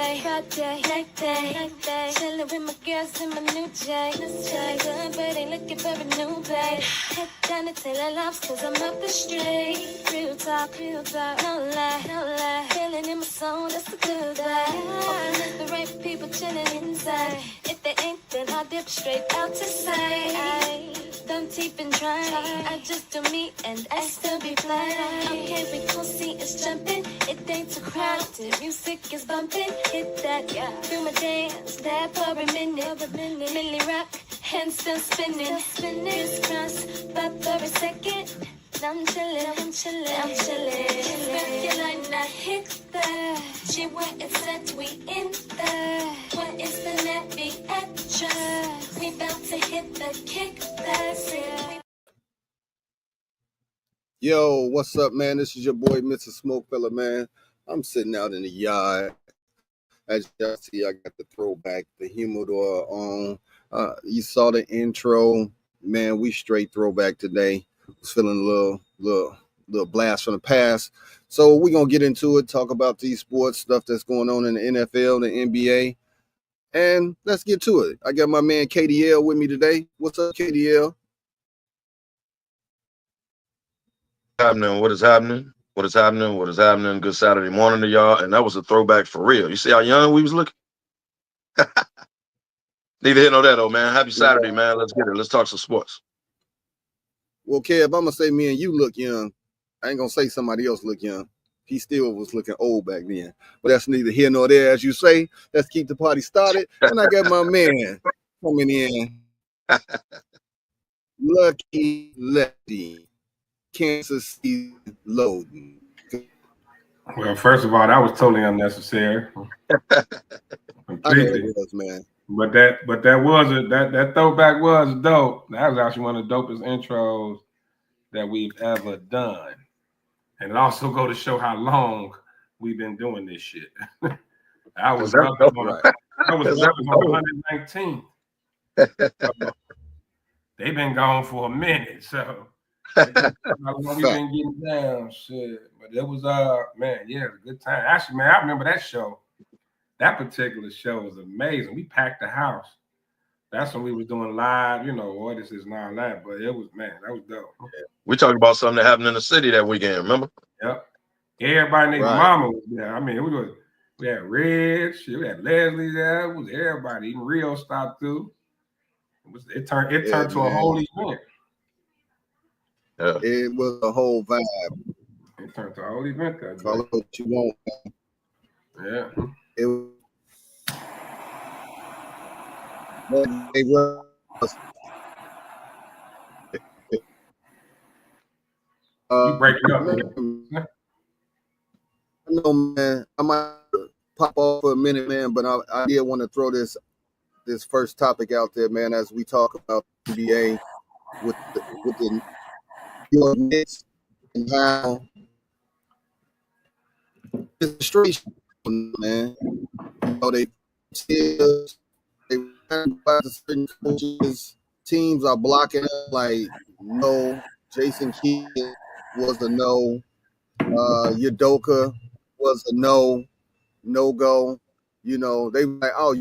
Friday, night day, chillin' with my girls in my new J. Feeling good, but ain't looking for a new babe. Head down to Taylor Lobs, cause I'm up the street. Real talk, no lie. Feeling in my soul, that's a good vibe. Hoping it's the right people chillin' inside. If they ain't, then I'll dip straight out to sight. Don't even try, I just do me and I still be fly. Okay, we gon' see it's jumping. It ain't too crowded, music is bumping. Hit that, do my dance, that for a minute. Millie rock, hands still spinning. Crisscross, but for a second. I'm chillin'. Grab your line, I hit that. She where it's at, we in there. What is the net, be extra. We bout to hit the kick that's it. Yo, what's up, man? This is your boy, Mr. SmokeFellas, man. I'm sitting out in the yard. As y'all see, I got the throwback, the Humidor on. You saw the intro. Man, we straight throwback today. Was feeling a little blast from the past. So we're going to get into it, talk about these sports, stuff that's going on in the NFL, the NBA. And let's get to it. I got my man KDL with me today. What's up, KDL? What is happening? Good Saturday morning to y'all. And that was a throwback for real. You see how young we was looking? Neither here nor there, though, man. Happy Saturday, man. Let's get it. Let's talk some sports. Well, Kev, I'm going to say me and you look young. I ain't going to say somebody else look young. He still was looking old back then. But that's neither here nor there, as you say. Let's keep the party started. And I got my man coming in. Lucky Lefty. Kansas City loading. Well, first of all, that was totally unnecessary. Completely. I know it was, man. But that throwback was dope. That was actually one of the dopest intros that we've ever done. And it also go to show how long we've been doing this shit. I was on 119. They've been gone for a minute, so how long we've been getting down, shit. But it was man, yeah, it was a good time. Actually, man, I remember that show. That particular show was amazing. We packed the house. That's when we was doing live, or this is not live, but it was, man, that was dope. We talked about something that happened in the city that weekend, remember? Yep. Everybody named Mama was there. I mean, we had Red, we had Leslie there, it was everybody, even Rio stopped through. It turned to a whole event. Yeah. It was a whole vibe. It turned to a whole event that day. Call it what you want. Yeah. It was. You break it up, man. I know, man. I might pop off for a minute, man, but I did want to throw this first topic out there, man, as we talk about NBA with the New York Knicks and how it's straight, man. They certain coaches, teams are blocking it, like no. Jason Kidd was a no. Udoka was a no go. They were like, oh,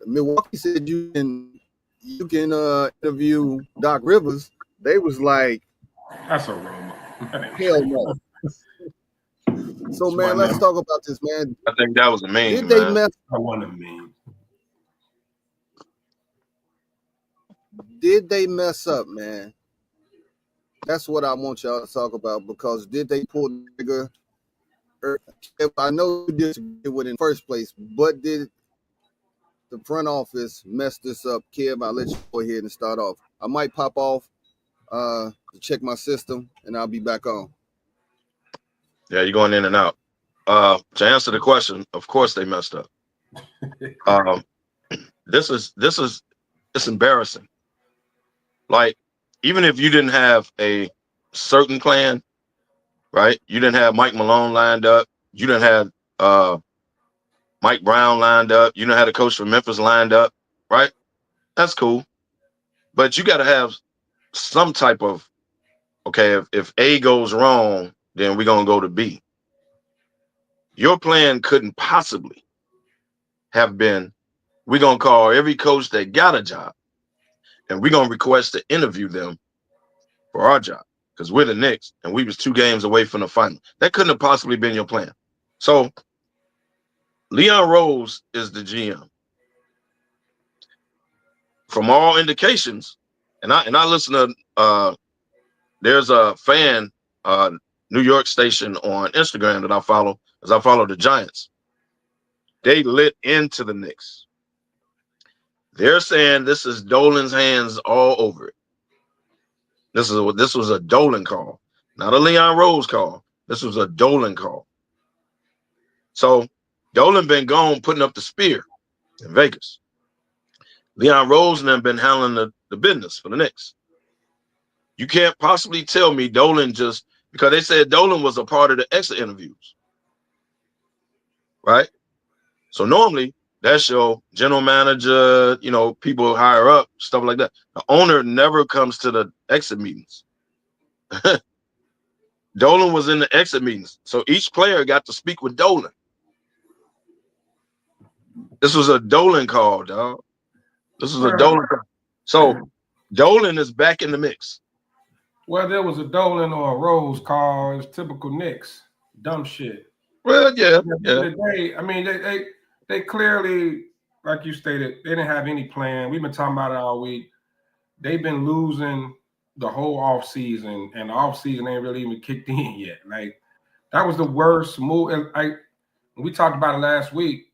Milwaukee said you can interview Doc Rivers. They was like, that's a rumor. Hell no. So man, let's talk about this, man. I think that was a meme. Did they mess? I want a meme. Did they mess up, man? That's what I want y'all to talk about, because did they pull the trigger? I know you disagree with it in the first place, but did the front office mess this up? Kev, I'll let you go ahead and start off. I might pop off to check my system, and I'll be back on. Yeah, you're going in and out. To answer the question, of course they messed up. It's embarrassing. Like, even if you didn't have a certain plan, right? You didn't have Mike Malone lined up. You didn't have Mike Brown lined up. You didn't have the coach from Memphis lined up, right? That's cool. But you got to have some type of, okay, if A goes wrong, then we're going to go to B. Your plan couldn't possibly have been, we're going to call every coach that got a job and we're going to request to interview them for our job because we're the Knicks and we was 2 games away from the final. That couldn't have possibly been your plan. So Leon Rose is the GM. From all indications, and I listen to there's a fan New York station on Instagram that I follow as I follow the Giants. They lit into the Knicks. They're saying this is Dolan's hands all over it. This was a Dolan call, not a Leon Rose call. This was a Dolan call. So Dolan been gone putting up the spear in Vegas. Leon Rose and them been handling the business for the Knicks. You can't possibly tell me Dolan just because they said Dolan was a part of the exit interviews, right? So normally that's your general manager, people higher up, stuff like that. The owner never comes to the exit meetings. Dolan was in the exit meetings. So each player got to speak with Dolan. This was a Dolan call, dog. This was a Dolan call. So Dolan is back in the mix. Well, there was a Dolan or a Rose call. It's typical Knicks. Dumb shit. Well, yeah. I mean, they clearly, like you stated, they didn't have any plan. We've been talking about it all week. They've been losing the whole offseason, and the offseason ain't really even kicked in yet. Like, that was the worst move. And we talked about it last week.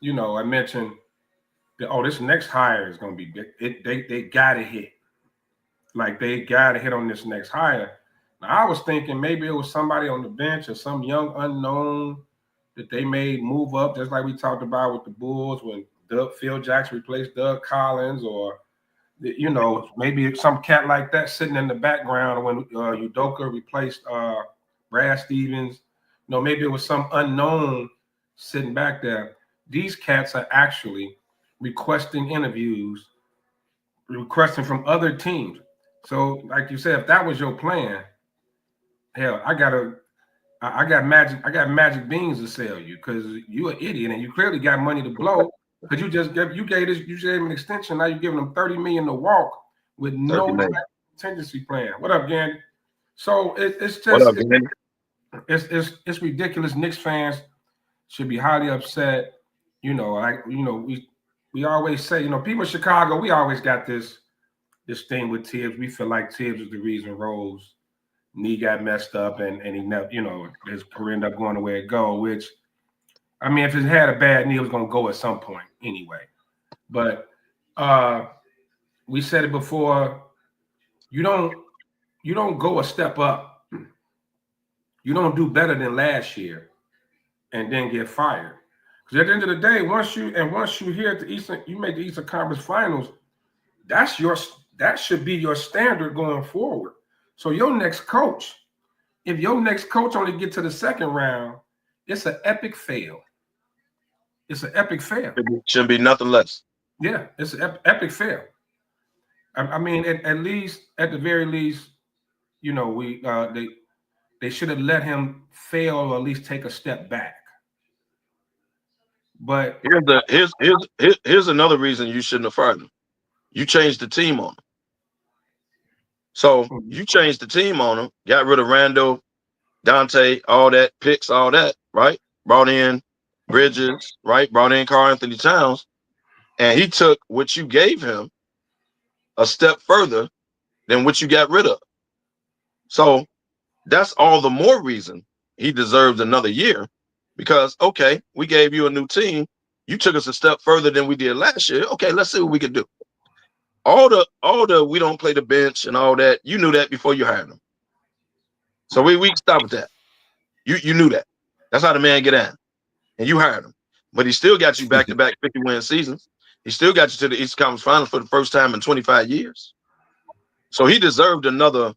I mentioned that, this next hire is going to be big. They got to hit. Like, they got to hit on this next hire. Now, I was thinking maybe it was somebody on the bench or some young unknown that they made move up, just like we talked about with the Bulls when Phil Jackson replaced Doug Collins, or, maybe some cat like that sitting in the background when Udoka replaced Brad Stevens. Maybe it was some unknown sitting back there. These cats are actually requesting interviews, requesting from other teams. So, like you said, if that was your plan, hell, I got magic beans to sell you because you're an idiot and you clearly got money to blow because you gave him an extension. Now you're giving him $30 million to walk with no contingency plan. What up, Gandy? So it's just it's ridiculous. Knicks fans should be highly upset. We always say, people in Chicago, we always got this thing with Tibbs. We feel like Tibbs is the reason Rose knee got messed up and he never, his career ended up going the way it go, which, I mean, if it had a bad knee, it was going to go at some point anyway. But we said it before, you don't go a step up. You don't do better than last year and then get fired. Because at the end of the day, once you here at the Eastern, you make the Eastern Conference Finals, that should be your standard going forward. So your next coach, if your next coach only get to the second round, it's an epic fail. It's an epic fail. It should be nothing less. Yeah, it's an epic fail. I mean, at the very least, they should have let him fail or at least take a step back. But here's another reason you shouldn't have fired him. You changed the team on him. So you changed the team on him, got rid of Randall, Dante, all that, picks, all that, right? Brought in Bridges, right? Brought in Karl Anthony Towns. And he took what you gave him a step further than what you got rid of. So that's all the more reason he deserves another year because, okay, we gave you a new team. You took us a step further than we did last year. Okay, let's see what we can do. All the we don't play the bench and all that, you knew that before you hired him. So we can stop with that. You knew that. That's how the man get in. And you hired him. But he still got you back-to-back 50-win seasons. He still got you to the Eastern Conference Finals for the first time in 25 years. So he deserved another.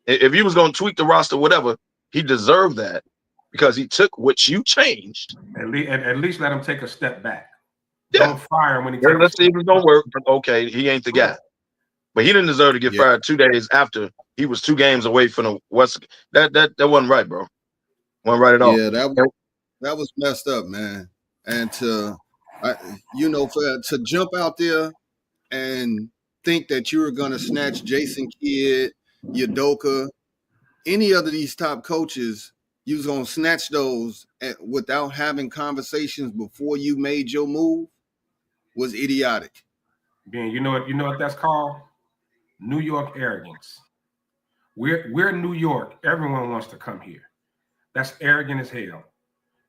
If he was going to tweak the roster, whatever, he deserved that because he took what you changed. At least let him take a step back. Yeah. Don't fire him when he takes let's see if it's going to work. Okay, he ain't the guy. But he didn't deserve to get fired 2 days after he was 2 games away from the West. That wasn't right, bro. Wasn't right at all. Yeah, that was messed up, man. And to To jump out there and think that you were going to snatch Jason Kidd, Udoka, any of these top coaches, you was going to snatch those without having conversations before you made your move was idiotic. Ben, you know what that's called? New York arrogance. We're New York. Everyone wants to come here. That's arrogant as hell.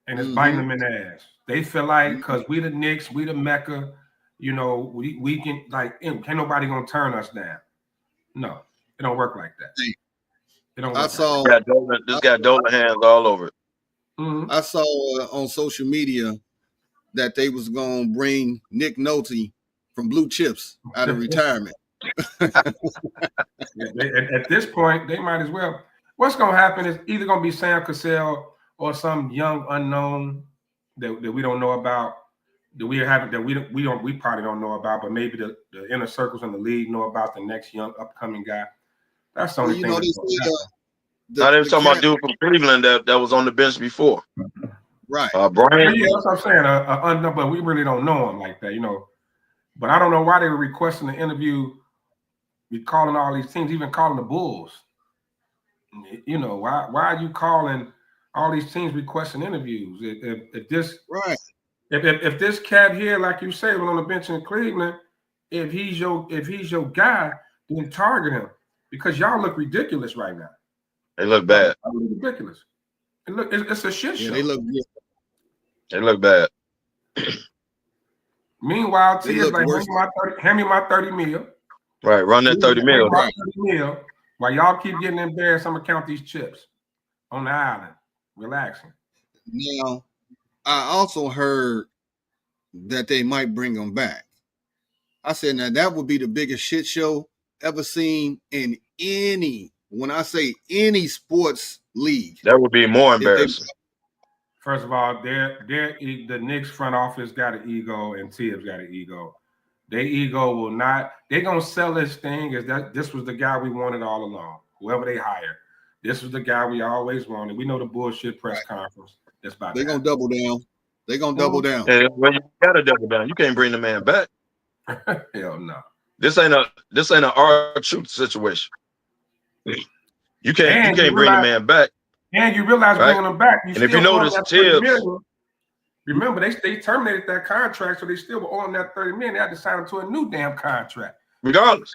And it's biting them in the ass. They feel like because we the Knicks, we the Mecca, we can can't nobody gonna turn us down. No, it don't work like that. It don't work. This got Dolan hands all over it. Mm-hmm. I saw on social media that they was gonna bring Nick Nolte from Blue Chips out of retirement. At this point, they might as well. What's gonna happen is either gonna be Sam Cassell or some young unknown that we don't know about, that we probably don't know about, but maybe the inner circles in the league know about the next young upcoming guy. That's the only thing. Now they were talking about dude from Cleveland that was on the bench before. Right. Brian. Yeah, that's what I'm saying. But we really don't know him like that, But I don't know why they were requesting the interview. Be calling all these teams, even calling the Bulls. Why are you calling all these teams requesting interviews? If this cat here, like you say, was on the bench in Cleveland, if he's your guy, then target him because y'all look ridiculous right now. They look bad. Ridiculous. It's a shit show. Yeah, they look good. They look bad. Meanwhile, T is like, hand me my 30 mil. Right, run that 30 mil. Right. 30 mil. While y'all keep getting embarrassed, I'm gonna count these chips on the island, relaxing. Now, I also heard that they might bring them back. I said, now that would be the biggest shit show ever seen in any, when I say any sports league. That would be more embarrassing. First of all, the Knicks front office got an ego and Tibbs got an ego. Their ego will not. They're gonna sell this thing as that this was the guy we wanted all along. Whoever they hire, this was the guy we always wanted. We know the bullshit press conference. That's about. They're gonna double down. They're gonna double down. Hey, well, you gotta double down. You can't bring the man back. Hell no. This ain't an R-Truth situation. You can't bring the man back. And you realize bringing them back. And if you notice, Tibbs. Remember, they terminated that contract, so they still were on that 30 million. They had to sign him to a new damn contract. Regardless.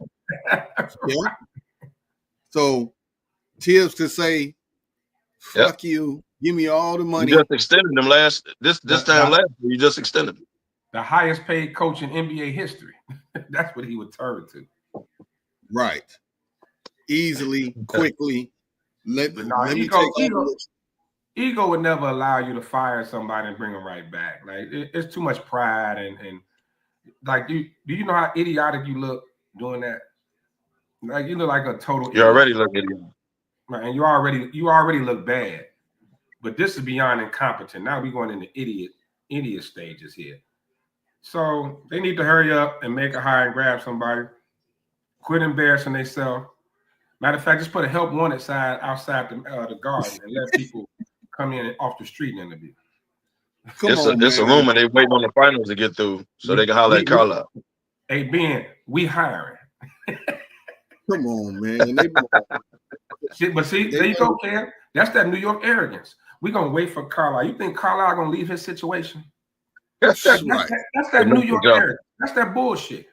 Yeah. So Tibbs could say, fuck you, give me all the money. You just extended them this time last year, you just extended them. The highest paid coach in NBA history. That's what he would turn to. Right. Easily, quickly. Let me Ego would never allow you to fire somebody and bring them right back. Like it's too much pride and like do you know how idiotic you look doing that? Like you look like a total. You already look idiotic. Right, and you already look bad. But this is beyond incompetent. Now we're going into idiot stages here. So they need to hurry up and make a hire and grab somebody. Quit embarrassing themselves. Matter of fact, just put a help wanted sign outside the garden and let people come in off the street and interview. It's a rumor they waiting on the finals to get through so they can holler at Carlisle. Hey Ben, we hiring. Come on, man. There you go, Cam. That's that New York arrogance. We're gonna wait for Carlisle. You think Carlisle gonna leave his situation? That's that New York arrogance. That's that bullshit.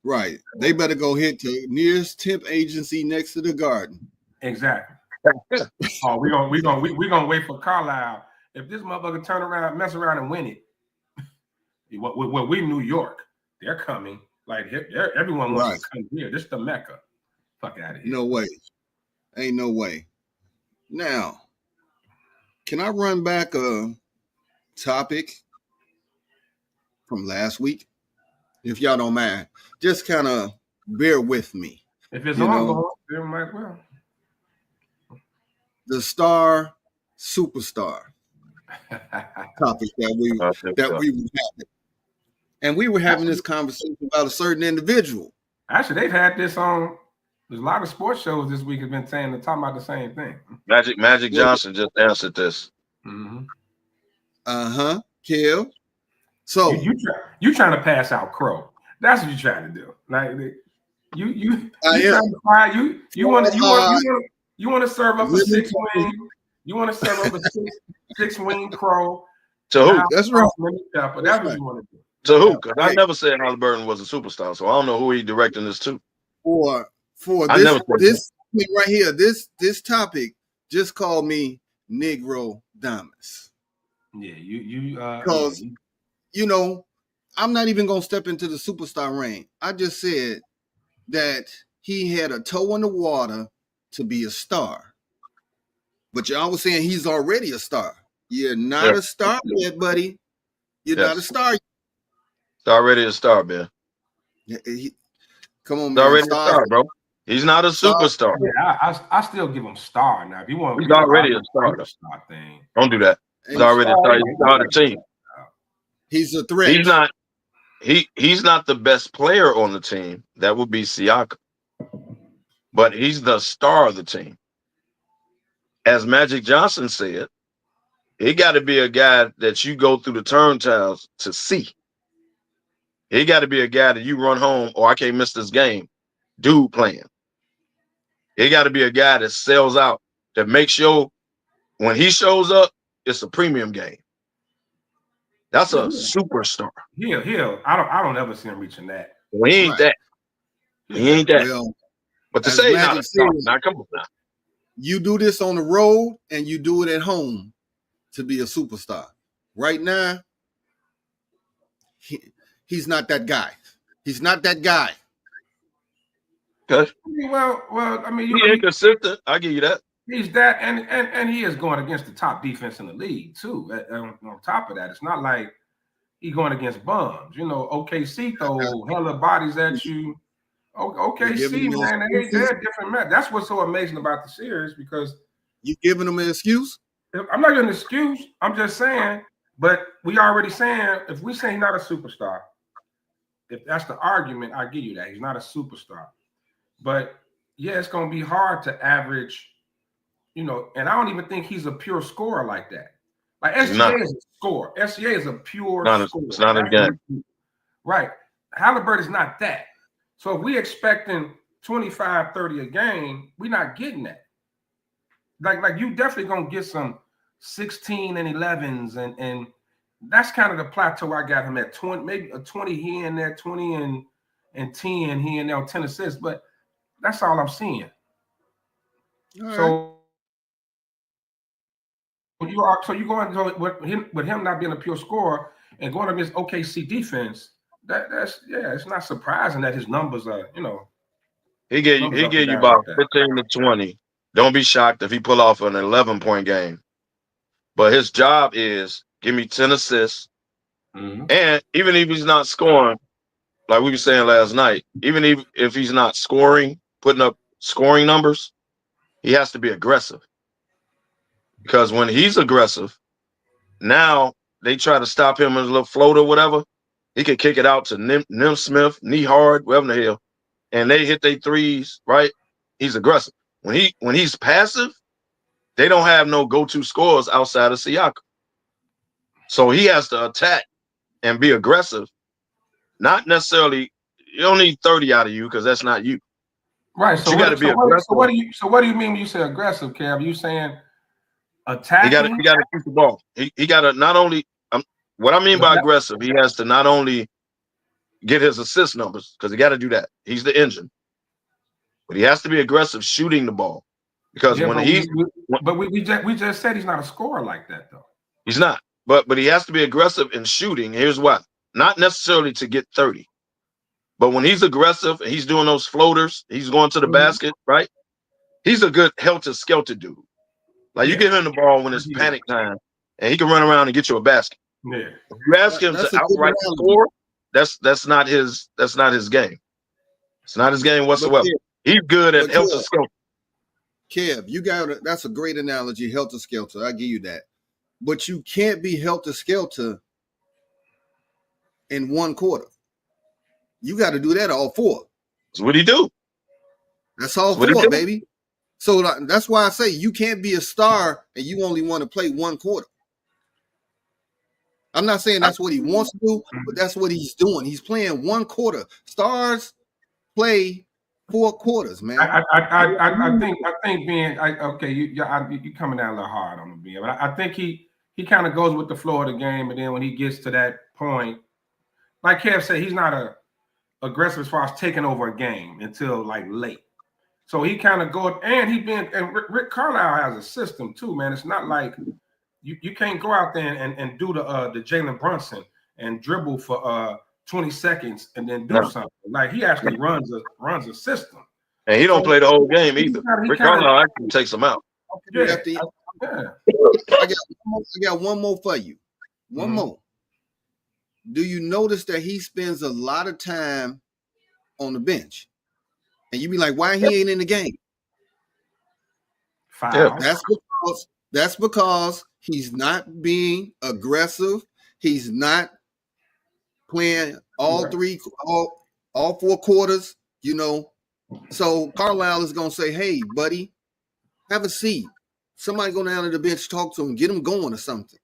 Right. They better go hit the nearest temp agency next to the garden. Exactly. Oh, we're gonna wait for Carlisle. If this motherfucker turn around, mess around and win it, well, we New York. They're coming. Like everyone wants to come here. This is the Mecca. Fuck out of here. No way. Ain't no way. Now, can I run back a topic from last week? If y'all don't mind, just kind of bear with me. If it's ongoing, then might well. The superstar topic that we were having. And we were having this conversation about a certain individual. Actually, they've had this on. There's a lot of sports shows this week have been saying they're talking about the same thing. Magic Johnson just answered this. Mm-hmm. Kill. So you trying to pass out Crow. That's what you're trying to do. Like you I am. trying to find you want to serve up a 6-wing. You want to serve up a six-wing Crow. To who? That's right. But that's what you want to do. To who? Because I never said Halliburton was a superstar, so I don't know who he directing this to. For I never said this thing right here, this topic just called me Negro Damas. Yeah, because you know, I'm not even gonna step into the superstar reign. I just said that he had a toe in the water to be a star. But y'all was saying he's already a star. You're not a star yet, buddy. You're not a star. He's already a star, man. Come on, He's man. already a star, bro. He's not a superstar. Yeah, I still give him star now. If you want, he's already a star. Thing. Don't do that. He's already a star. He's started the team. He's a threat. He's not the best player on the team. That would be Siakam. But he's the star of the team. As Magic Johnson said, he got to be a guy that you go through the turntiles to see. He got to be a guy that you run home, or I can't miss this game. Dude playing. He got to be a guy that sells out, that makes sure when he shows up, it's a premium game. That's a superstar. I don't ever see him reaching that. Well, he ain't that. He ain't that. Well, but to say not a star, now come on now. You do this on the road and you do it at home to be a superstar. Right now, he's not that guy. He's not that guy. Okay. Well, I mean, he ain't consistent. I give you that. He's that, and he is going against the top defense in the league too. On top of that, it's not like he's going against bums. You know, OKC throw hella bodies at you. OKC, man, they're a different match. That's what's so amazing about the series, because you giving them an excuse. I'm not giving an excuse. I'm just saying, but we already saying, if we say he's not a superstar, if that's the argument, I give you that he's not a superstar. But yeah, it's going to be hard to average, you know, and I don't even think he's a pure scorer like that. Like SGA is a scorer. SGA is a pure scorer. It's not a game. Right. Halliburton is not that. So if we're expecting 25, 30 a game, we're not getting that. Like you definitely going to get some 16 and 11s, and that's kind of the plateau I got him at. 20, maybe a 20 here and there, 20 and 10 here and there, 10 assists, but that's all I'm seeing. So you going with him not being a pure scorer and going against OKC defense. It's not surprising that his numbers are, you know. He gave you about 15 to 20. Don't be shocked if he pull off an 11-point game. But his job is give me 10 assists. Mm-hmm. And even if he's not scoring, like we were saying last night, even if he's not scoring, putting up scoring numbers, he has to be aggressive. Because when he's aggressive, now they try to stop him in a little float or whatever. He could kick it out to Nim Smith, knee hard, wherever the hell, and they hit their threes, right? He's aggressive. When he's passive, they don't have no go-to scores outside of Siakam. So he has to attack and be aggressive. Not necessarily, you don't need 30 out of you because that's not you. Right. So you got to be aggressive. What do you mean when you say aggressive, Kev? You saying attacking? He got to shoot the ball. He got to not only. What I mean by aggressive, he has to not only get his assist numbers, because he got to do that. He's the engine. But he has to be aggressive shooting the ball. Because we just said he's not a scorer like that, though. He's not. But he has to be aggressive in shooting. Here's why. Not necessarily to get 30. But when he's aggressive and he's doing those floaters, he's going to the basket, right? He's a good helter-skelter dude. Like you give him the ball when it's panic time, and he can run around and get you a basket. Yeah. If you ask him to outright score, that's not his game. It's not his game whatsoever. He's good at helter-skelter. Kev, that's a great analogy, helter-skelter. I give you that. But you can't be helter-skelter in one quarter. You got to do that all four. That's what he do. That's all four, baby. So that's why I say you can't be a star and you only want to play one quarter. I'm not saying that's what he wants to do, but that's what he's doing. He's playing 1 quarter. Stars play 4 quarters, man. I think being okay. You coming down a little hard on him, being, but I think he kind of goes with the flow of the game, and then when he gets to that point, like Kev said, he's not aggressive as far as taking over a game until like late. So he kind of goes, and Rick Carlisle has a system too, man. It's not like you can't go out there and do the Jalen Brunson and dribble for 20 seconds and then do something. Like he actually runs a system. And he don't play the whole game either. Rick Carlisle actually takes him out. I got one more for you. One more. Do you notice that he spends a lot of time on the bench? And you be like, why he ain't in the game? Foul. That's because he's not being aggressive. He's not playing all 4 quarters, you know. So Carlisle is gonna say, hey, buddy, have a seat. Somebody go down to the bench, talk to him, get him going or something.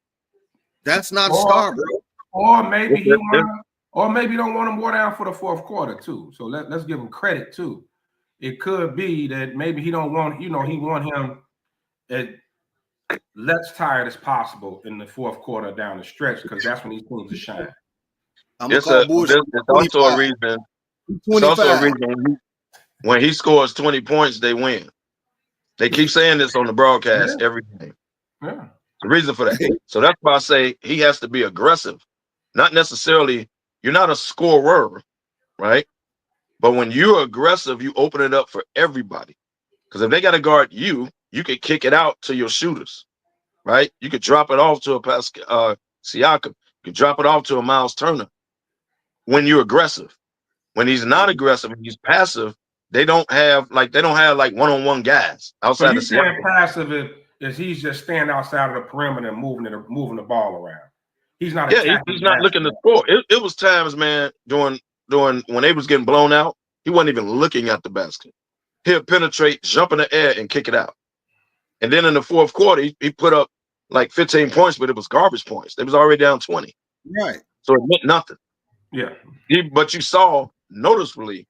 That's not a star, bro. Or maybe maybe don't want him more down for the 4th quarter too. So let's give him credit too. It could be that maybe he don't want, he want him at less tired as possible in the 4th quarter down the stretch, because that's when he's going to shine. It's also a reason. It's also a reason when he scores 20 points, they win. They keep saying this on the broadcast every game. Yeah. The reason for that. So that's why I say he has to be aggressive. Not necessarily, you're not a scorer, right? But when you're aggressive, you open it up for everybody. Because if they got to guard you, you could kick it out to your shooters, right? You could drop it off to a Siakam. You could drop it off to a Miles Turner. When you're aggressive. When he's not aggressive and he's passive, they don't have like one-on-one guys outside of Siakam. Passive is he's just standing outside of the perimeter and moving the ball around. He's not. Yeah, he's not looking to score. It was times, man, during when they was getting blown out, he wasn't even looking at the basket. He'll penetrate, jump in the air, and kick it out. And then in the 4th quarter, he put up like 15 points, but it was garbage points. They was already down 20. Right. So it meant nothing. Yeah. But you saw noticeably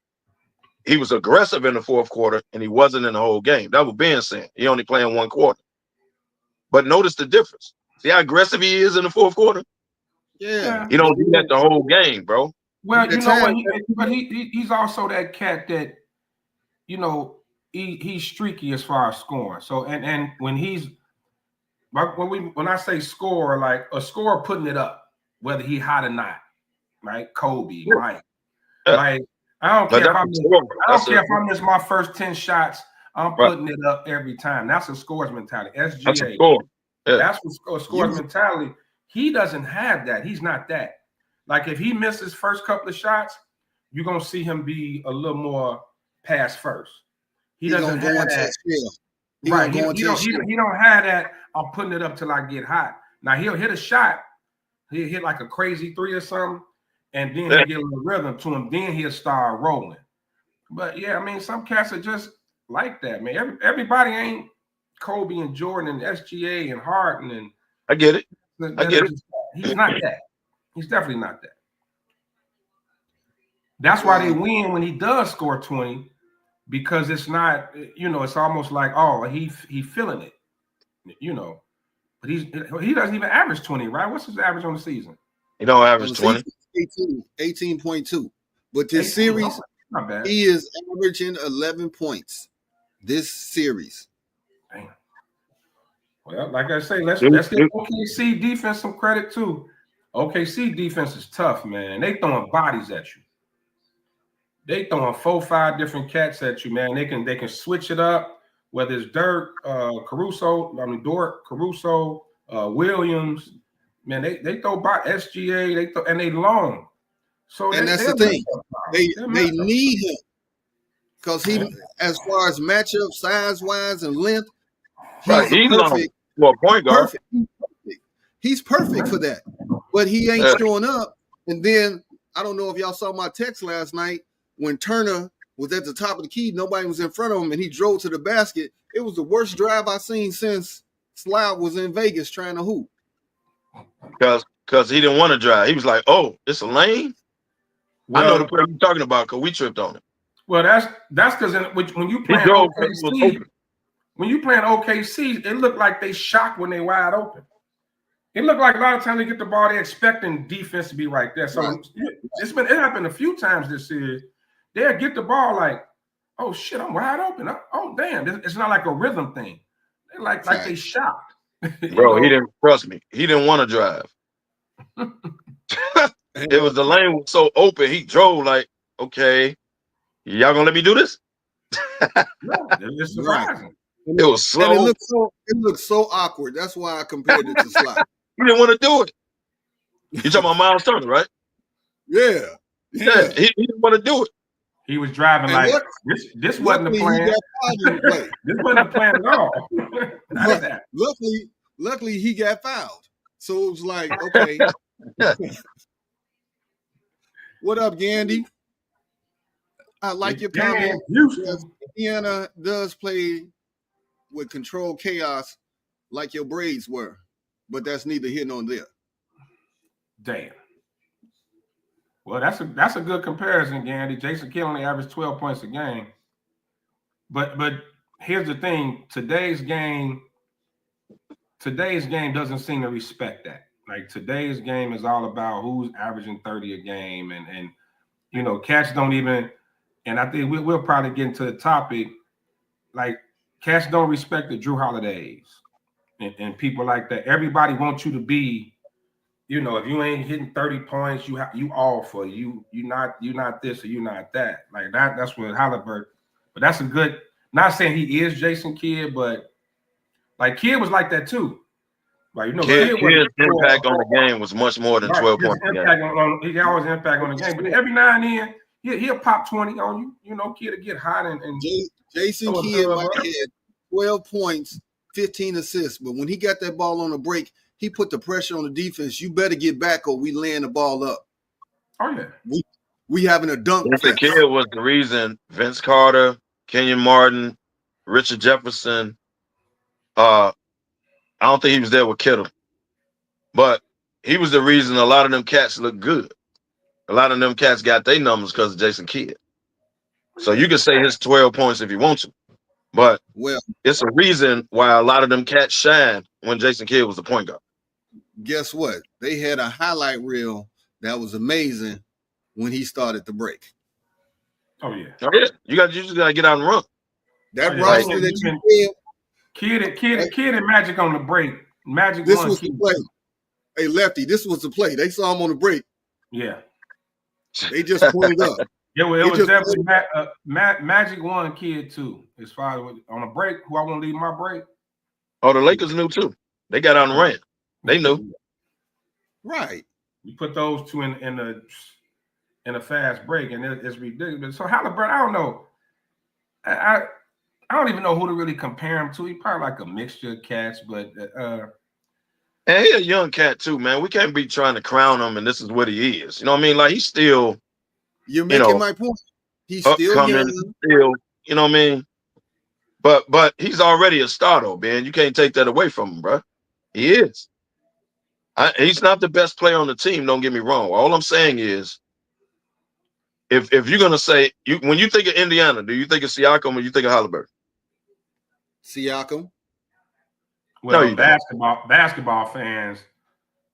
he was aggressive in the 4th quarter, and he wasn't in the whole game. That was Ben saying. He only playing 1 quarter. But notice the difference. See how aggressive he is in the 4th quarter? Yeah. He don't do that the whole game, bro. Well, you know what? But he's also that cat that, he's streaky as far as scoring. So and when I say score, like a scorer putting it up, whether he hot or not, right? Kobe, Mike, like I don't care if I miss my first 10 shots, I'm putting it up every time. That's a scorer's mentality. SGA. That's a score. Yeah. That's a scorer's mentality. He doesn't have that. He's not that. Like if he misses first couple of shots, you're gonna see him be a little more pass first. He doesn't have that. Right. He don't have that. I'm putting it up till I get hot. Now he'll hit a shot. He'll hit like a crazy 3 or something, and then he'll get a little rhythm to him. Then he'll start rolling. But yeah, I mean, some cats are just like that, man. Everybody ain't Kobe and Jordan and SGA and Harden and. I get it. He's not that. He's definitely not that. That's why they win when he does score 20, because it's not, it's almost like, oh, he feeling it, But he doesn't even average 20, right? What's his average on the season? He don't average 20. 18.2. But this series, not bad. He is averaging 11 points this series. Damn. Well, like I say, let's give OKC defense some credit too. OKC defense is tough, man. They throwing bodies at you. They throwing 4-5 different cats at you, man. They can switch it up, whether it's Dort, Caruso, Williams. Man, they throw by SGA, and they long. So that's the thing. They need him. Because he, as far as matchup size-wise and length, he's perfect. Well, point guard. He's perfect for that. But he ain't showing up. And then, I don't know if y'all saw my text last night, when Turner was at the top of the key, nobody was in front of him, and he drove to the basket. It was the worst drive I've seen since Sloud was in Vegas trying to hoop. Because because he didn't want to drive. He was like, "Oh, it's a lane. I know the Well, play you're talking about because we tripped on it." well, that's because when you He playing drove 'cause it was OKC, open. when you playing OKC, it looked like they shocked when they wide open. It looked like a lot of times they get the ball, they're expecting defense to be right there. So it happened a few times this series. They'll get the ball like, oh shit, I'm wide open. Oh damn, it's not like a rhythm thing. They're like they shocked. Bro, he didn't trust me. He didn't want to drive. It was the lane was so open. He drove like, okay, y'all gonna let me do this? No, it's surprising. It was slow. And it looked so awkward. That's why I compared it to slide. He didn't want to do it. You talking about Miles Turner, right? Yeah. He didn't want to do it. He was driving And like this wasn't the plan. This wasn't the plan at all. Luckily he got fouled. So it was like, okay. What up, Gandy? I like your comment. Indiana does play with controlled chaos like your Braves were, but that's neither here nor there. Damn. Well, that's a good comparison, Gandy. Jason Kidd only averaged 12 points a game. But here's the thing: today's game doesn't seem to respect that. Like today's game is all about who's averaging 30 a game, and you know, cats don't even. And I think we'll probably get into the topic. Like cats don't respect the Drew Holidays and people like that. Everybody wants you to be, you know, if you ain't hitting 30 points, you all for you. You're not this or you're not that. Like that's what Halliburton. But that's a good. Not saying he is Jason Kidd, but like Kidd was like that too. Like you know, Kidd's impact on the game was much more than 12 points. He always impact on the game, but every now and then he'll pop 20 on you. You know, Kidd will get hot and Jason Kidd might have had 12 points, 15 assists, but when he got that ball on the break, he put the pressure on the defense. You better get back or we laying the ball up. Oh yeah, we having a dunk. Jason Kidd was the reason Vince Carter, Kenyon Martin, Richard Jefferson. I don't think he was there with Kittle, but he was the reason a lot of them cats look good. A lot of them cats got their numbers because of Jason Kidd. So you can say his 12 points if you want to, but it's a reason why a lot of them cats shine when Jason Kidd was the point guard. Guess what? They had a highlight reel that was amazing when he started the break. Oh yeah. You just gotta get out and run. That roster that you did. Kidd and Magic on the break. Magic. This was the play. Hey, Lefty, this was the play. They saw him on the break. Yeah. They just pointed up. Yeah, well, it was definitely Magic won, Kidd too. As far as on a break, who I want to leave my break. Oh, the Lakers knew too. They got out and ran. They knew. Right. You put those two in a fast break, and it's ridiculous. So Halliburton, I don't know. I don't even know who to really compare him to. He's probably like a mixture of cats, but and he's a young cat too, man. We can't be trying to crown him, and this is what he is. You know what I mean? Like he's still. You're making my point. He's still young. Still, you know what I mean? But he's already a star, though, man. You can't take that away from him, bro. He is. He's not the best player on the team. Don't get me wrong. All I'm saying is, if you're gonna say when you think of Indiana, do you think of Siakam or you think of Halliburton? Siakam. Well, no, basketball fans,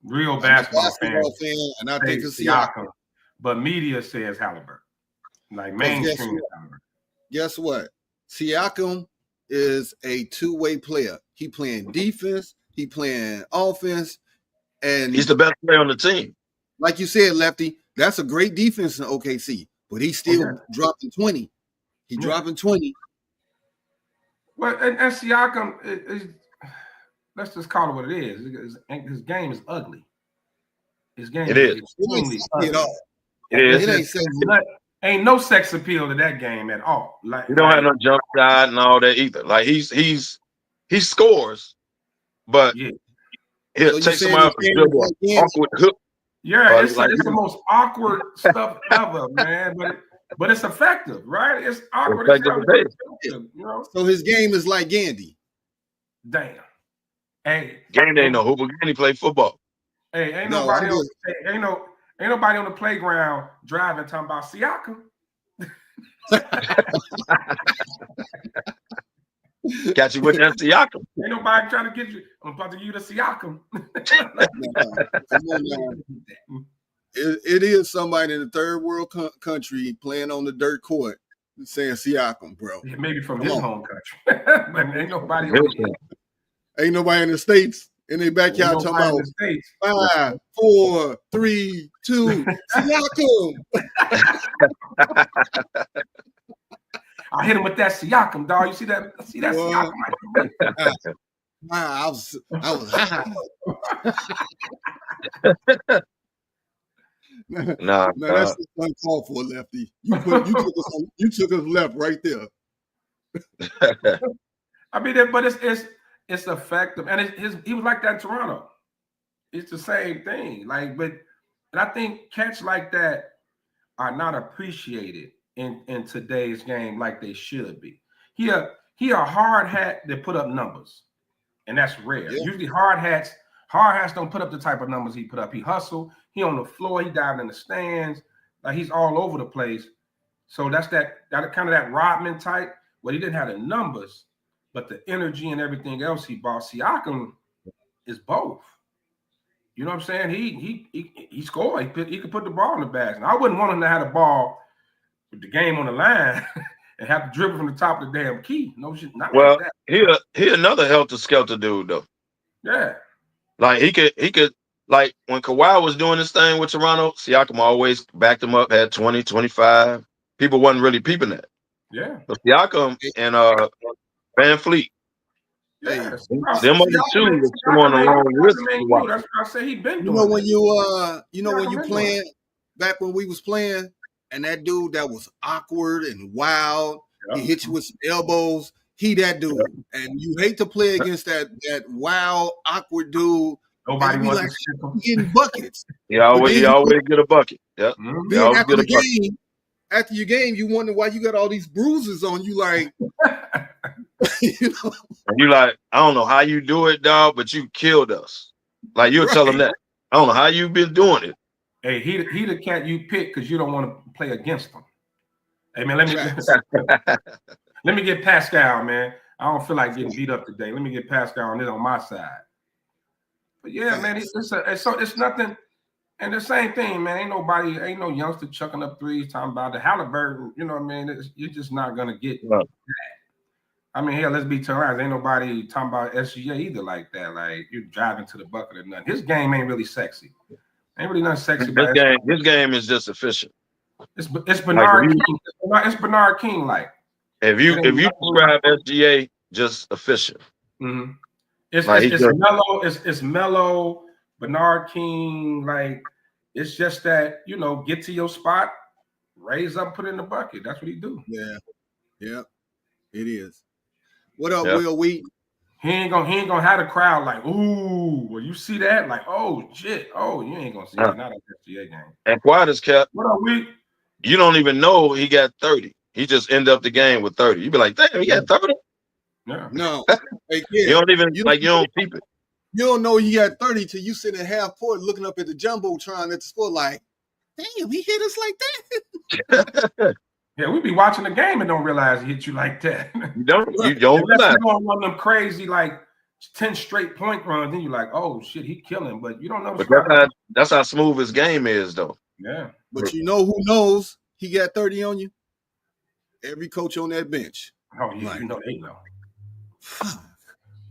real basketball fans, and I think it's Siakam. But media says Halliburton. Like mainstream is Halliburton. Guess what? Siakam is a two-way player. He playing defense, he playing offense, and he's the best player on the team. Like you said, Lefty, that's a great defense in OKC, but he's still dropping 20. He's dropping 20. Well, and Siakam is, let's just call it what it is. His game is ugly. His game is extremely ugly. It is. Ain't no sex appeal to that game at all. Like he don't have no jump shot and all that either. Like he scores, but he'll take somebody off the dribble, awkward hook. Yeah, it's the most awkward stuff ever, man. But it's effective, right? It's awkward. You know? So his game is like Gandy. Damn. Hey, Gandy ain't no hooper. Gandy play football. Hey, ain't No, nobody on, ain't nobody on the playground driving talking about Siakam. Got you with that Siakam. Ain't nobody trying to get you. I'm about to use the Siakam. Come on now. It is somebody in the third world country playing on the dirt court saying Siakam, bro. Yeah, maybe from his home country, but ain't nobody Ain't nobody in the States in their backyard talking about 5, 4, 3, 2, Siakam. I hit him with that Siakam, dog. You see that? See that Siakam? I was high. Nah, that's just uncalled for, Lefty. You took us left right there. I mean, but it's effective, and he was like that in Toronto. It's the same thing, and I think cats like that are not appreciated in today's game like they should be. He a hard hat that put up numbers, and that's rare. Yeah. Usually hard hats don't put up the type of numbers he put up. He hustle. He on the floor. He diving in the stands. Like he's all over the place. So that's that kind of that Rodman type. Well, he didn't have the numbers, but the energy and everything else he brought. Siakam is both. You know what I'm saying? He scored. He could put the ball in the bag. And I wouldn't want him to have the ball with the game on the line and have to dribble from the top of the damn key. No shit. Not like that. He another helter-skelter dude though. Yeah. Like he could like when Kawhi was doing this thing with Toronto, Siakam always backed him up, had 20, 25. People wasn't really peeping that. Yeah. But Siakam and Van Fleet. Yeah. Them other two was going along with Kawhi. That's what I say he been doing. When you playing back when we was playing, and that dude that was awkward and wild, he hit you with some elbows. He that dude, and you hate to play against that wild, awkward dude. Nobody wants like getting buckets. He always get a bucket. Yeah. Then after your game, you wonder why you got all these bruises on you. Like, you know, and you like, I don't know how you do it, dog, but you killed us. Like you'll tell him that. I don't know how you've been doing it. Hey, he the cat you pick because you don't want to play against him. Hey man, let me get Pascal, man. I don't feel like getting beat up today. Let me get Pascal on my side. But yeah, man, it's nothing. And the same thing, man. Ain't no youngster chucking up threes talking about the Halliburton. You know what I mean? You're just not gonna get that. I mean, hell, let's be honest. Ain't nobody talking about SGA either like that. Like you're driving to the bucket or nothing. His game ain't really sexy. Ain't really nothing sexy about his game is just efficient. It's Bernard King. It's Bernard King like. If you describe SGA just efficient. Mm-hmm. It's mellow. It's mellow. Bernard King, like it's just that, you know, get to your spot, raise up, put it in the bucket. That's what he do. Yeah, it is. What up, Will Wheat? He ain't gonna have the crowd like, ooh, well, you see that? Like, oh shit, oh, you ain't gonna see that. Not a SGA game. And quiet as kept. What up, Wheat? You don't even know he got 30. He just ended up the game with 30. You be like, damn, he got 30. Yeah. No, hey, you don't even you don't peep it. You don't know he had 30 till you sit in half court looking up at the jumbotron at the score like, damn, he hit us like that. Yeah, we be watching the game and don't realize he hit you like that. You don't realize. You don't want them crazy like 10 straight point runs, then you're like, oh shit, he killing, but you don't know. But that's how smooth his game is, though. Yeah. But you know who knows he got 30 on you? Every coach on that bench. Oh yeah, like, you know they know.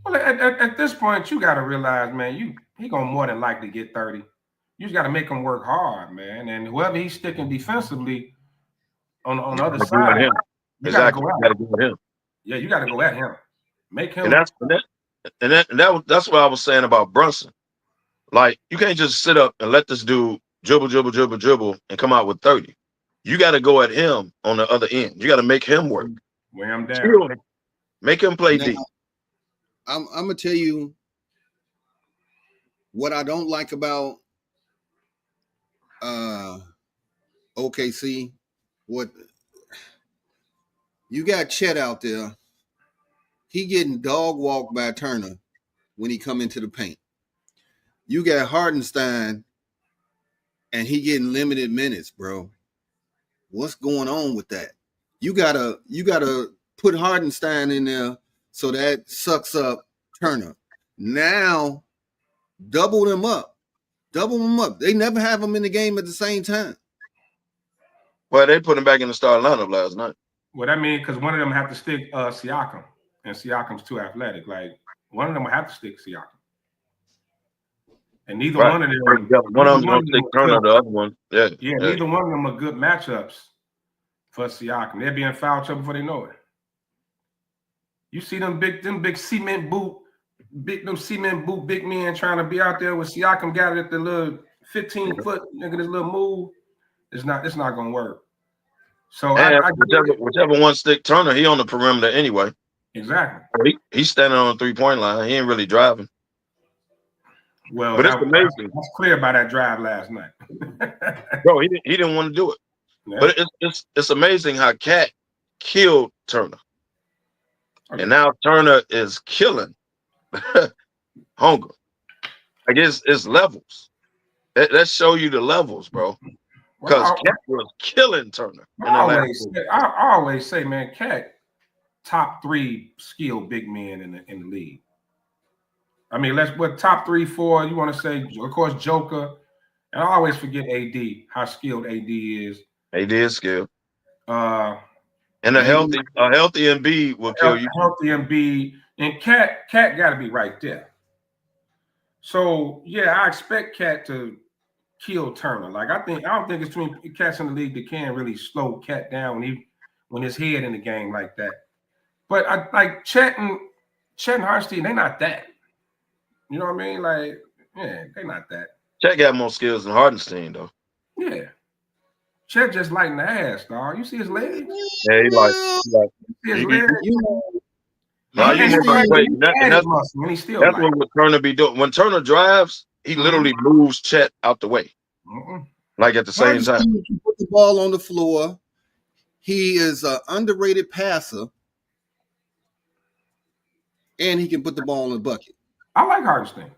Well, at this point, you got to realize, man, he gonna more than likely get 30. You just got to make him work hard, man. And whoever he's sticking defensively on the other side, you got to go at him. Yeah, you got to go at him. Make him. And that's what I was saying about Brunson. Like, you can't just sit up and let this dude dribble, and come out with 30. You got to go at him on the other end. You got to make him work. Wear him down. Make him play deep. I'm gonna tell you what I don't like about OKC. What you got Chet out there, he getting dog walked by Turner when he come into the paint. You got Hardenstein, and he getting limited minutes, bro. What's going on with that? You gotta put Hardenstein in there so that sucks up Turner. Now double them up. They never have them in the game at the same time. Well, they put him back in the starting lineup last night. Well, that means because one of them have to stick Siakam, and Siakam's too athletic. Like one of them will have to stick Siakam, and neither one of them. One of them don't stick Turner, the other one. Yeah. Neither one of them are good matchups for Siakam. They'll be in foul trouble before they know it. You see them big cement boot big men trying to be out there with Siakam got it at the little 15-foot nigga, this little move. It's not gonna work. So whichever one stick Turner, he on the perimeter anyway. Exactly. He's standing on the 3-point line. He ain't really driving. Well, but it's amazing. That's clear by that drive last night. Bro, he didn't want to do it. Yeah. But it's amazing how Cat killed Turner. Okay. And now Turner is killing Hunger. I guess it's levels. Let's show you the levels, bro. Because Cat was killing Turner. I always say, man, Cat top 3 skilled big men in the league. I mean, top 3, 4, you want to say, of course, Joker. And I always forget AD, how skilled AD is. AD is skilled. And a healthy Embiid will kill you. Healthy Embiid. And Cat got to be right there. So, yeah, I expect Cat to kill Turner. Like, I don't think it's between cats in the league that can really slow Cat down when his head in the game like that. But I like Chet and Hartenstein, they're not that. You know what I mean? Like, yeah, they're not that. Chet got more skills than Hartenstein, though. Yeah. Chet just lighting the ass, dog. You see his legs? Yeah, he like his legs. That's what Turner be doing. When Turner drives, he literally moves Chet out the way. Like at the same time. He can put the ball on the floor. He is an underrated passer. And he can put the ball in the bucket. I like Hartenstein.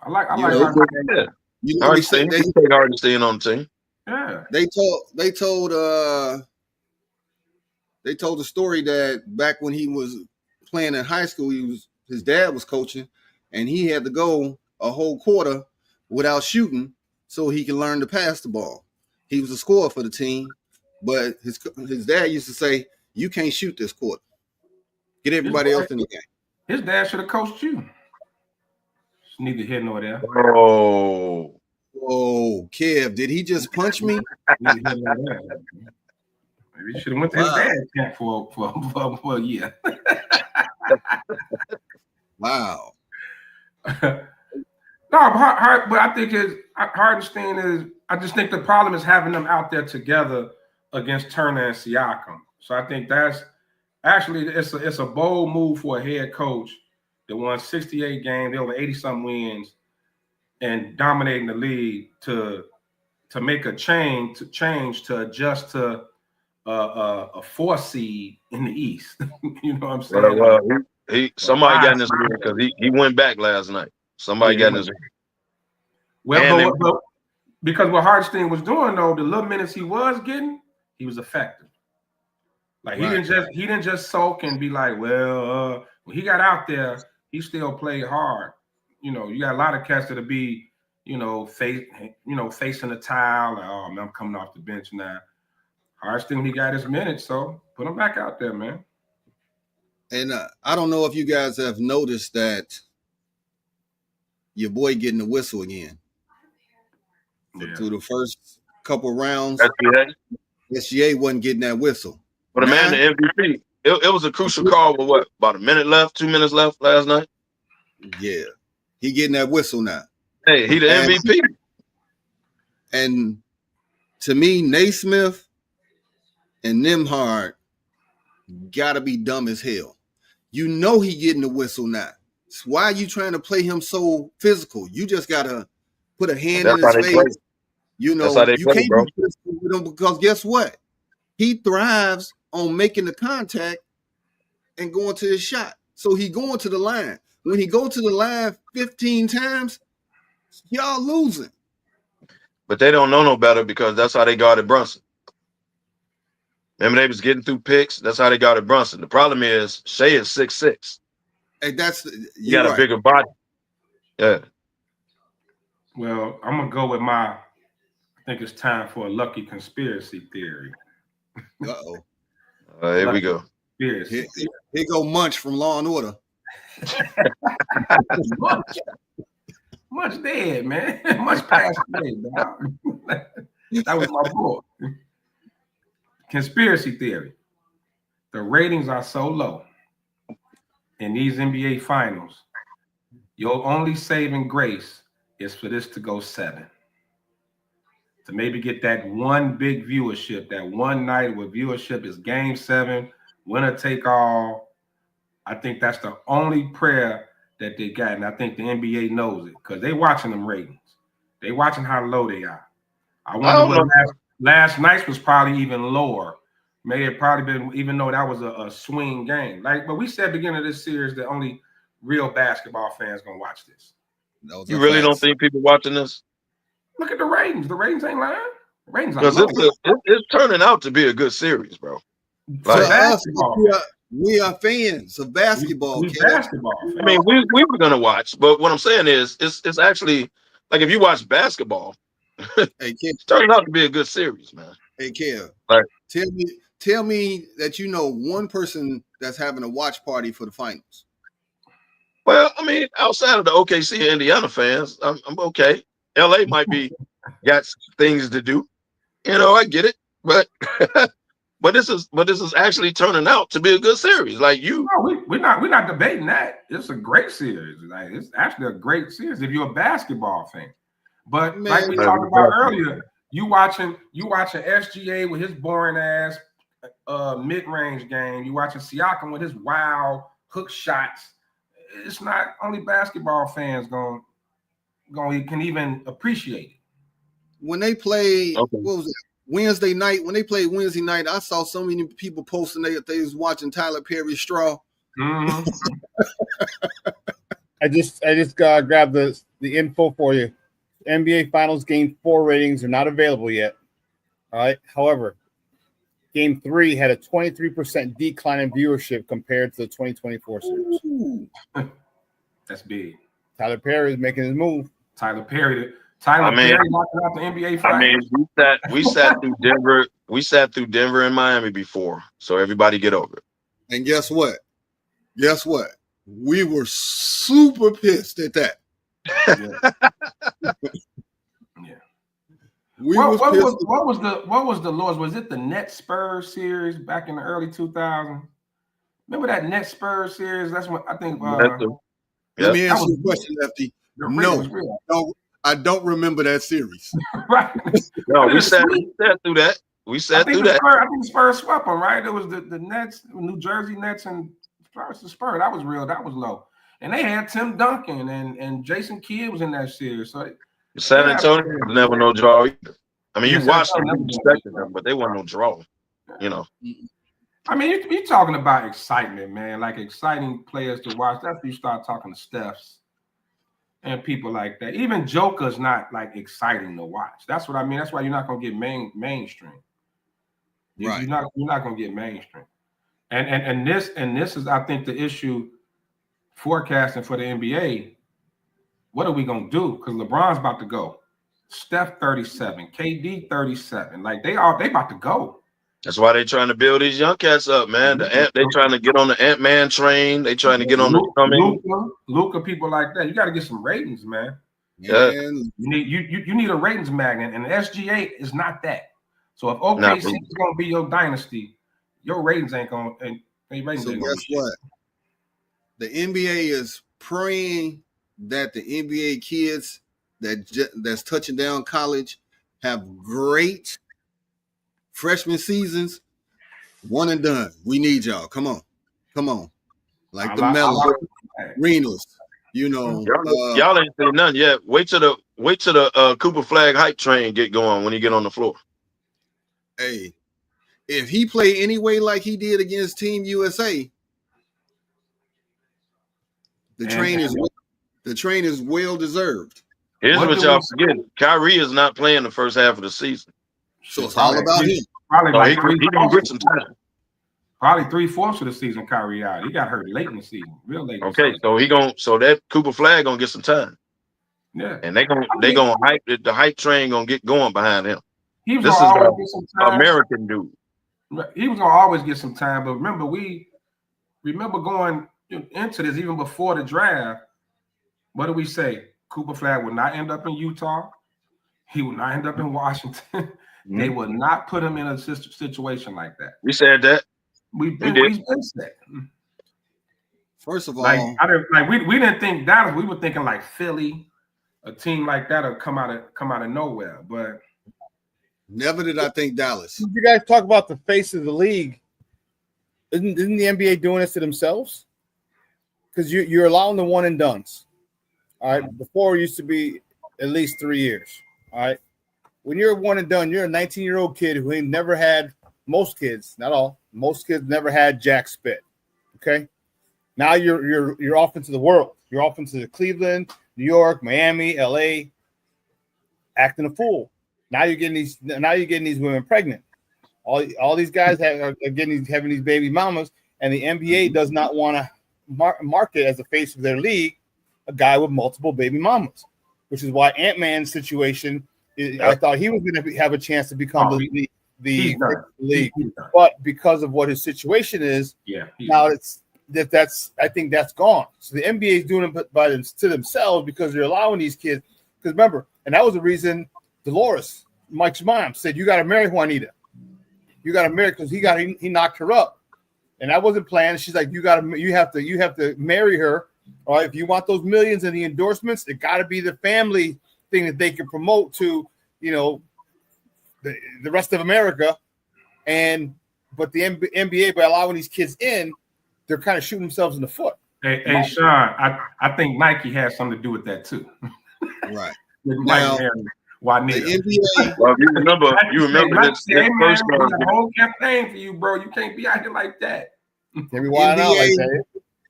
I like Hartenstein. Yeah. You know, Hartenstein, they take Hartenstein on the team. Yeah. They told the story that back when he was playing in high school, his dad was coaching, and he had to go a whole quarter without shooting so he can learn to pass the ball. He was a scorer for the team, but his dad used to say, "You can't shoot this quarter. Get everybody else in the game." His dad should have coached you. It's neither here nor there. Oh, Kev, did he just punch me? Maybe he should have went to his dad's camp for a year. Wow. No, but I think Hartenstein is. I just think the problem is having them out there together against Turner and Siakam. So I think that's actually it's a bold move for a head coach that won 68 games, over 80-something wins, and dominating the league to make a change to adjust to a 4 seed in the East. You know what I'm saying? Well, somebody got in his ear because he went back last night. Somebody got in his ear. Well, but because what Hartenstein was doing though, the little minutes he was getting, he was effective. Like he didn't just sulk and be like, well, when he got out there, he still played hard. You know, you got a lot of cats that'll be, facing the towel. Like, oh man, I'm coming off the bench now. Hartenstein, he got his minutes, so put him back out there, man. And I don't know if you guys have noticed that your boy getting the whistle again. Yeah. Through the first couple rounds, SGA wasn't getting that whistle. But the man, the MVP, it was a crucial call with what, about 2 minutes left last night? Yeah. He getting that whistle now. Hey, he the MVP. And to me, Naismith and Nembhard gotta be dumb as hell. You know he getting the whistle now. So why are you trying to play him so physical? You just gotta put a hand in his face. Play. You know, you can't be physical with him because guess what? He thrives on making the contact and going to his shot. So he going to the line. When he go to the line 15 times, Y'all losing. But they don't know no better because that's how they guarded Brunson. Remember, they was getting through picks. That's how they guarded Brunson. The problem is Shea is 6'6". Hey, He got right. a bigger body. Yeah. Well, I'm gonna go with I think it's time for a lucky conspiracy theory. Uh-oh. Here we go. Here go Munch from Law and Order. Much dead, man. Much passed away, dog. That was my boy. Conspiracy theory. The ratings are so low in these NBA finals. Your only saving grace is for this to go 7. To maybe get that one big viewership, that one night where viewership is game 7, winner take all. I think that's the only prayer that they got. And I think the NBA knows it because they watching them ratings. They watching how low they are. I wonder what last night's was probably even lower. May have probably been, even though that was a swing game. But we said at the beginning of this series that only real basketball fans gonna watch this. You really don't think people watching this? Look at the ratings. The ratings ain't lying. The ratings are Because low. it's turning out to be a good series, bro. Like, we are fans of basketball. We basketball. I mean, we were gonna watch, but what I'm saying is, it's actually like if you watch basketball, it's turning out to be a good series, man. Hey, Kev, right. Tell me that you know one person that's having a watch party for the finals. Well, I mean, outside of the OKC and Indiana fans, I'm okay. LA might be got things to do. You know, I get it, but but this is actually turning out to be a good series. Like you, no, we're not debating that. It's a great series. Like it's actually a great series if you're a basketball fan. But man, like we talked about earlier, you watching SGA with his boring ass mid-range game. You watching Siakam with his wild hook shots. It's not only basketball fans going can even appreciate it. When they play, what was it? Wednesday night. When they played Wednesday night, I saw so many people posting they was watching Tyler Perry's Straw. Mm-hmm. I just grabbed the info for you. NBA Finals Game 4 ratings are not available yet. All right. However, Game 3 had a 23% decline in viewership compared to the 2024 series. That's big. Tyler Perry is making his move. Tyler Perry knocking out the NBA Finals. I mean, we sat through Denver. We sat through Denver and Miami before, so everybody get over it. And guess what? We were super pissed at that. Yeah. What was the Lords? Was it the Nets Spurs series back in the early 2000s? Remember that Nets Spurs series? That's what I think. Let me answer your question, Lefty. No, I don't remember that series. Right. No, we sat through that. We sat through that. I think the Spurs swept them, right? It was the Nets, New Jersey Nets, and the Spurs. That was real. That was low. And they had Tim Duncan and Jason Kidd was in that series. So San Antonio was never no draw either. I mean, you watched them, you respected them, but they weren't no draw. You know. I mean, you're talking about excitement, man. Like exciting players to watch. That's when you start talking to Stephs and people like that. Even Joker's not like exciting to watch. That's what I mean. That's why you're not gonna get mainstream. Right. You're not gonna get mainstream. And this is, I think, the issue forecasting for the NBA. What are we gonna do? Because LeBron's about to go. Steph 37, KD 37. Like they about to go. That's why they're trying to build these young cats up, man. They trying to get on the Ant-Man train. They trying to get on the Luka, people like that. You got to get some ratings, man. Yeah. You need a ratings magnet, and SGA is not that. So if OKC is going to be your dynasty, your ratings ain't going. So guess what? The NBA is praying that the NBA kids that's touching down college have great freshman seasons, one and done. We need y'all. Come on. Like the Mellow, Renos, you know. Y'all ain't seen nothing yet. Wait till the Cooper Flag hype train get going when he get on the floor. Hey, if he play any way like he did against Team USA, the train is well deserved. Here's what y'all forget. Kyrie is not playing the first half of the season. So it's all about him. Probably So like he gonna get some time. Probably 3/4 of the season, Kyrie out. He got hurt late in the season, real late. Okay, so that Cooper Flag gonna get some time. Yeah, and they gonna hype the hype train gonna get going behind him. He was This gonna is always get some time. American dude. He was gonna always get some time, but remember going into this even before the draft. What did we say? Cooper Flag would not end up in Utah. He would not end up in Washington. They would not put him in a situation like that. We said that. We've been said. First of all, we didn't think Dallas. We were thinking like Philly, a team like that would come out of nowhere. But never did I think Dallas. You guys talk about the face of the league. Isn't the NBA doing this to themselves? Because you're allowing the one and dones. All right. Before it used to be at least 3 years. All right. When you're one and done, you're a 19-year-old kid who ain't never had. Most kids, not all, most kids never had jack spit. Okay. Now you're off into the world. You're off into Cleveland, New York, Miami, LA, acting a fool. Now you're getting these women pregnant. All these guys having these baby mamas, and the NBA does not want to market as the face of their league a guy with multiple baby mamas, which is why Ant-Man's situation. I thought he was going to have a chance to become the league, but because of what his situation is, now I think that's gone. So the NBA is doing it to themselves because they're allowing these kids. Because remember, and that was the reason Dolores, Mike's mom, said you got to marry Juanita. You got to marry because he knocked her up, and that wasn't planned. She's like, you have to marry her. All right, if you want those millions and the endorsements, it got to be the family thing that they can promote to, the rest of America. But the NBA, by allowing these kids in, they're kind of shooting themselves in the foot. Hey Sean, I think Nike has something to do with that too. Right. Now, the NBA. Well, you remember this first whole campaign for you, bro. You can't be out here like that.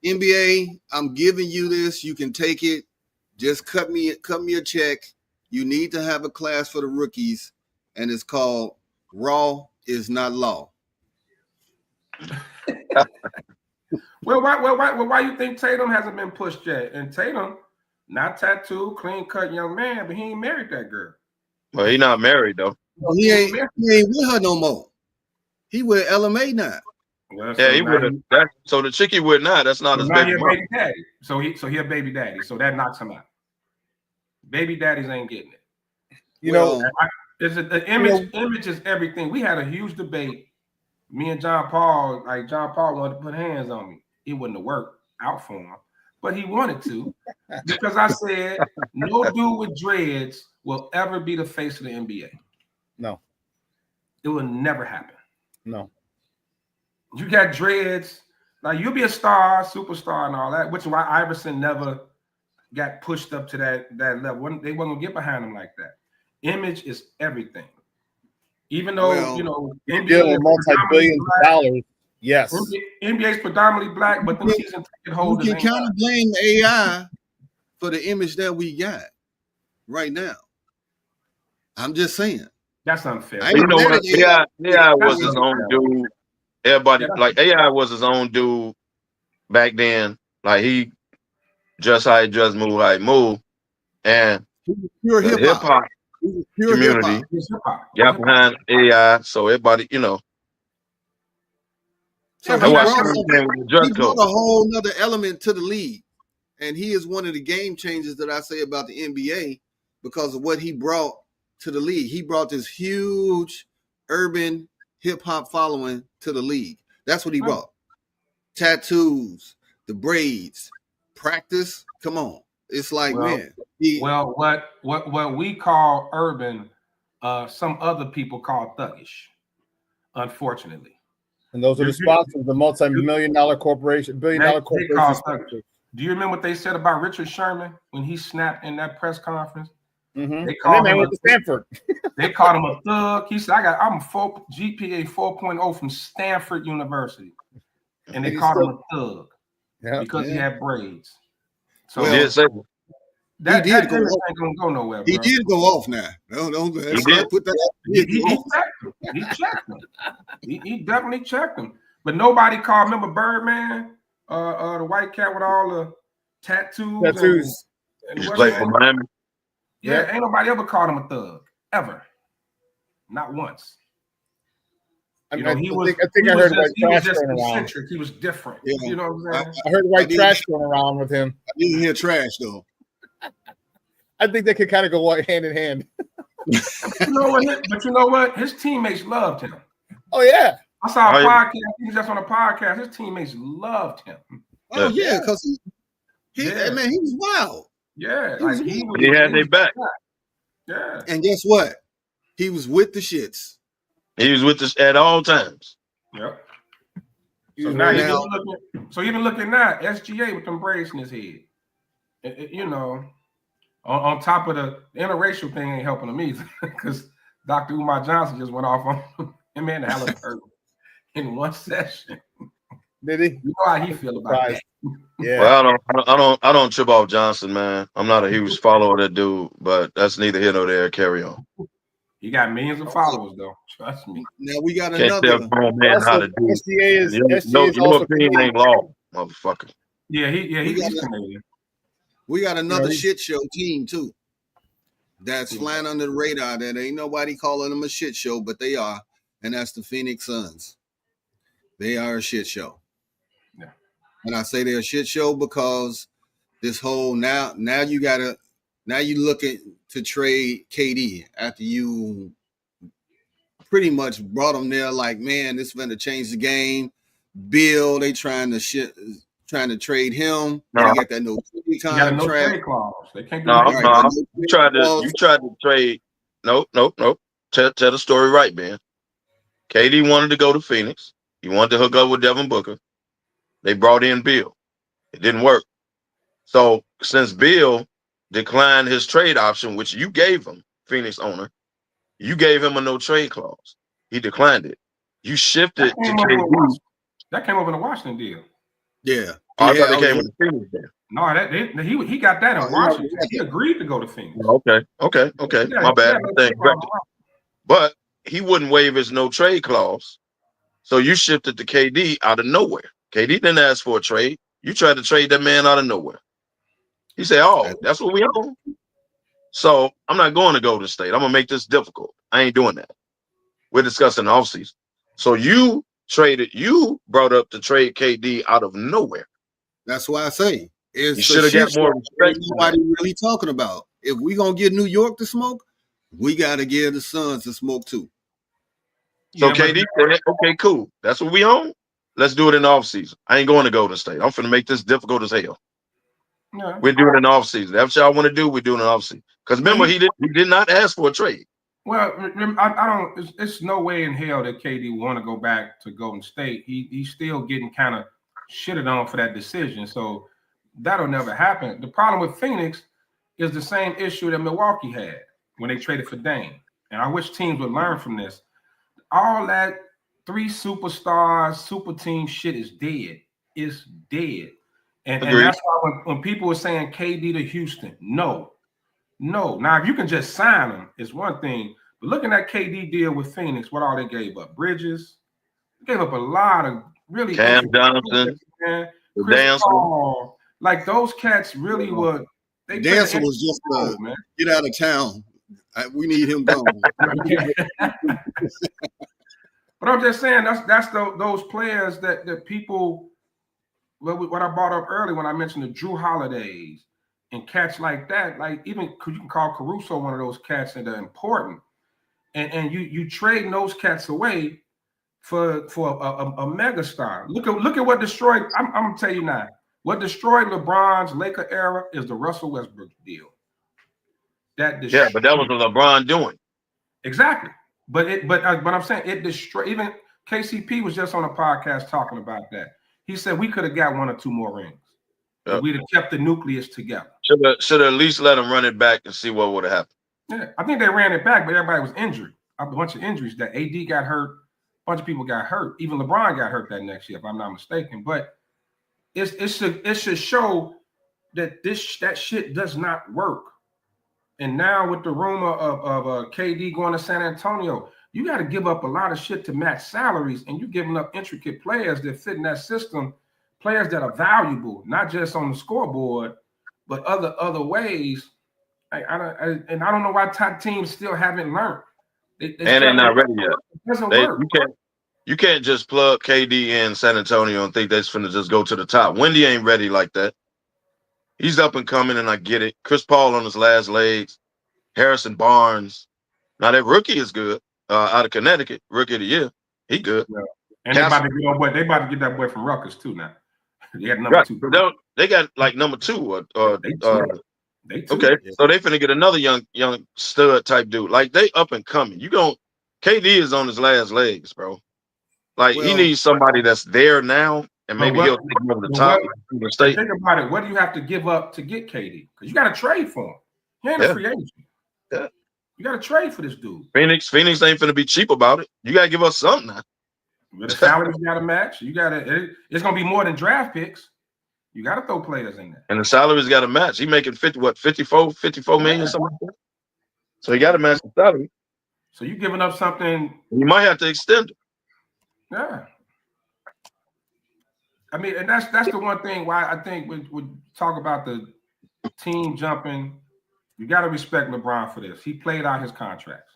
NBA, I'm giving you this. You can take it. Just cut me a check. You need to have a class for the rookies, and it's called Raw is Not Law. Why you think Tatum hasn't been pushed yet? And Tatum, not tattooed, clean-cut young man, but he ain't married that girl. Well, he not married though. Well, he ain't with her no more. He with LMA now. Well, yeah, he would have. So the chick he with now, that's not his baby daddy. So he a baby daddy. So that knocks him out. Baby daddies ain't getting it. The image is everything. We had a huge debate. Me and John Paul wanted to put hands on me. It wouldn't have worked out for him, but he wanted to because I said no dude with dreads will ever be the face of the NBA. No, it will never happen. No, you got dreads. Like you'll be a star, superstar, and all that. Which is why Iverson never got pushed up to that level. They wasn't gonna get behind him like that. Image is everything. Even though NBA is multi-billions of dollars. Yes, NBA is predominantly black, but the season ticket holders. You can kind of blame AI for the image that we got right now. I'm just saying. That's unfair. AI was his own dude. Everybody AI was his own dude back then. Like he just how he just moved, how he moved, and pure hip hop community got behind AI. So everybody, So he brought a whole nother element to the league, and he is one of the game changers that I say about the NBA because of what he brought to the league. He brought this huge urban hip hop following to the league. That's what he brought. Tattoos, the braids, practice. Come on, it's like what we call urban, some other people call thuggish. Unfortunately. And those are the sponsors, the multi-million-dollar corporation, billion-dollar corporation. Do you remember what they said about Richard Sherman when he snapped in that press conference? Mm-hmm. They called him to Stanford. They called him a thug. He said, I'm GPA 4.0 from Stanford University. And they called him a thug because he had braids. So That did image go off. ain't gonna go nowhere, He bro. did go off now. Don't let's not put that out. He checked him. He definitely checked him. But nobody called. Remember Birdman, the white cat with all the tattoos. And He played for Miami. Yeah, ain't nobody ever called him a thug ever. Not once. You know, I think I heard white trash going around. He was different. Yeah. You know what I'm saying? I heard white trash going around with him. I didn't hear trash though. I think they could kind of go hand in hand. But you know what? His teammates loved him. Oh yeah. I saw a podcast. He was just on a podcast. His teammates loved him. Oh yeah, because he was wild. Yeah, he had their back. Yeah. And guess what? He was with the shits. He was with us at all times. Yep. So now even looking now, SGA with them braids in his head. You know, on top of the interracial thing ain't helping him either, because Dr. Umar Johnson just went off on him and Halliburton in one session. Did he? You know how he feel about that. Yeah. Well, I don't trip off Johnson, man. I'm not a huge follower of that dude, but that's neither here nor there. Carry on. He got millions of followers, though. Trust me. Now we got Can't another. tell grown man how to do. SGA is Your opinion ain't law, motherfucker. Yeah, he's Canadian. We got another shit show team too. That's flying under the radar. That ain't nobody calling them a shit show, but they are, and that's the Phoenix Suns. They are a shit show. Yeah. And I say they're a shit show because this whole now you looking to trade KD after you pretty much brought him there. Like, man, this is going to change the game. Bill, they trying to trade him. No. They got that no trade clause. They can't do no. You tried to trade. Nope. Tell the story right, man. KD wanted to go to Phoenix. He wanted to hook up with Devin Booker. They brought in Bill. It didn't work. So since Bill declined his trade option, which you gave him, Phoenix owner, you gave him a no trade clause. He declined it. You shifted to KD. That came over in the Washington deal. Yeah. I thought they came with the Phoenix deal. No, he got that in Washington. He agreed to go to Phoenix. Okay. My bad. But he wouldn't waive his no trade clause. So you shifted to KD out of nowhere. KD didn't ask for a trade. You tried to trade that man out of nowhere. He said, "Oh, that's what we own." So I'm not going to Golden State. I'm gonna make this difficult. I ain't doing that. We're discussing the offseason. So you brought up the trade KD out of nowhere. That's why I say you should have got more respect. Nobody really talking about. If we gonna get New York to smoke, we gotta give the Suns to smoke too. So KD said, "Okay, cool. That's what we own. Let's do it in the offseason. I ain't going to Golden State. I'm finna make this difficult as hell." Yeah. We're doing it in the offseason. That's what y'all want to do. We're doing it in the offseason. Because remember, he did not ask for a trade. Well, I don't. It's no way in hell that KD want to go back to Golden State. He's still getting kind of shitted on for that decision. So that'll never happen. The problem with Phoenix is the same issue that Milwaukee had when they traded for Dame. And I wish teams would learn from this. All that 3 superstars, super team shit is dead. It's dead. And that's why when people were saying KD to Houston, no. Now, if you can just sign him, it's one thing. But looking at KD deal with Phoenix, what all they gave up? Bridges. They gave up a lot of really Cam Johnson, Chris Paul. Like those cats really were. Dancer was just get out of town. We need him gone. But I'm just saying that's those players that people. What I brought up earlier when I mentioned the Drew Holidays and cats like that, like even you can call Caruso one of those cats that are important, and you trading those cats away for a megastar. Look at what destroyed. I'm gonna tell you now. What destroyed LeBron's Laker era is the Russell Westbrook deal. But that was a LeBron doing. Exactly. But I'm saying it destroyed. Even KCP was just on a podcast talking about that. He said we could have got 1 or 2 more rings. Yep. We'd have kept the nucleus together. Should have at least let him run it back and see what would have happened. Yeah, I think they ran it back, but everybody was injured. A bunch of injuries. That AD got hurt. A bunch of people got hurt. Even LeBron got hurt that next year, if I'm not mistaken. But it should show that that shit does not work. And now with the rumor of KD going to San Antonio, you got to give up a lot of shit to match salaries, and you're giving up intricate players that fit in that system, players that are valuable, not just on the scoreboard, but other ways. I don't know why top teams still haven't learned. They're not ready yet. It doesn't work. You can't just plug KD in San Antonio and think they're finna just go to the top. Wendy ain't ready like that. He's up and coming, and I get it. Chris Paul on his last legs. Harrison Barnes. Now that rookie is good. Out of Connecticut, rookie of the year. He good. Yeah. And they about to get that boy from Rutgers too now. They got number 2. They got like number 2 They too. Okay. So they finna get another young stud type dude. Like they up and coming. KD is on his last legs, bro. Like he needs somebody that's there now, and maybe he'll take him over the top. Think about it. What do you have to give up to get KD? Because you got to trade for him. He ain't a free agent. Yeah. You got to trade for this dude. Phoenix ain't finna be cheap about it. You got to give us something now. But the salaries got to match. You got to. It's gonna be more than draft picks. You got to throw players in there. And the salaries got to match. He making 54 million, something like that. So he got to match the salary. So you giving up something. You might have to extend it. Yeah. I mean, and that's the one thing why I think we talk about the team jumping. You got to respect LeBron for this. He played out his contracts,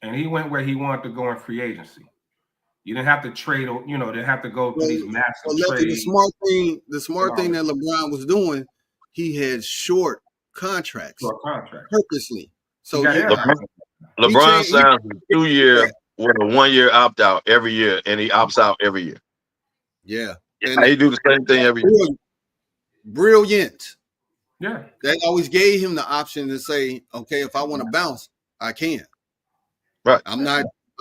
and he went where he wanted to go in free agency. You didn't have to trade, didn't have to go through these massive trades. The smart thing that LeBron was doing, he had short contracts purposely. So LeBron signs a 2-year with a 1-year opt out every year, and he opts out every year. Yeah. And he do the same thing every year. Brilliant. Yeah. They always gave him the option to say, okay, if I want to bounce, I can. Right. I'm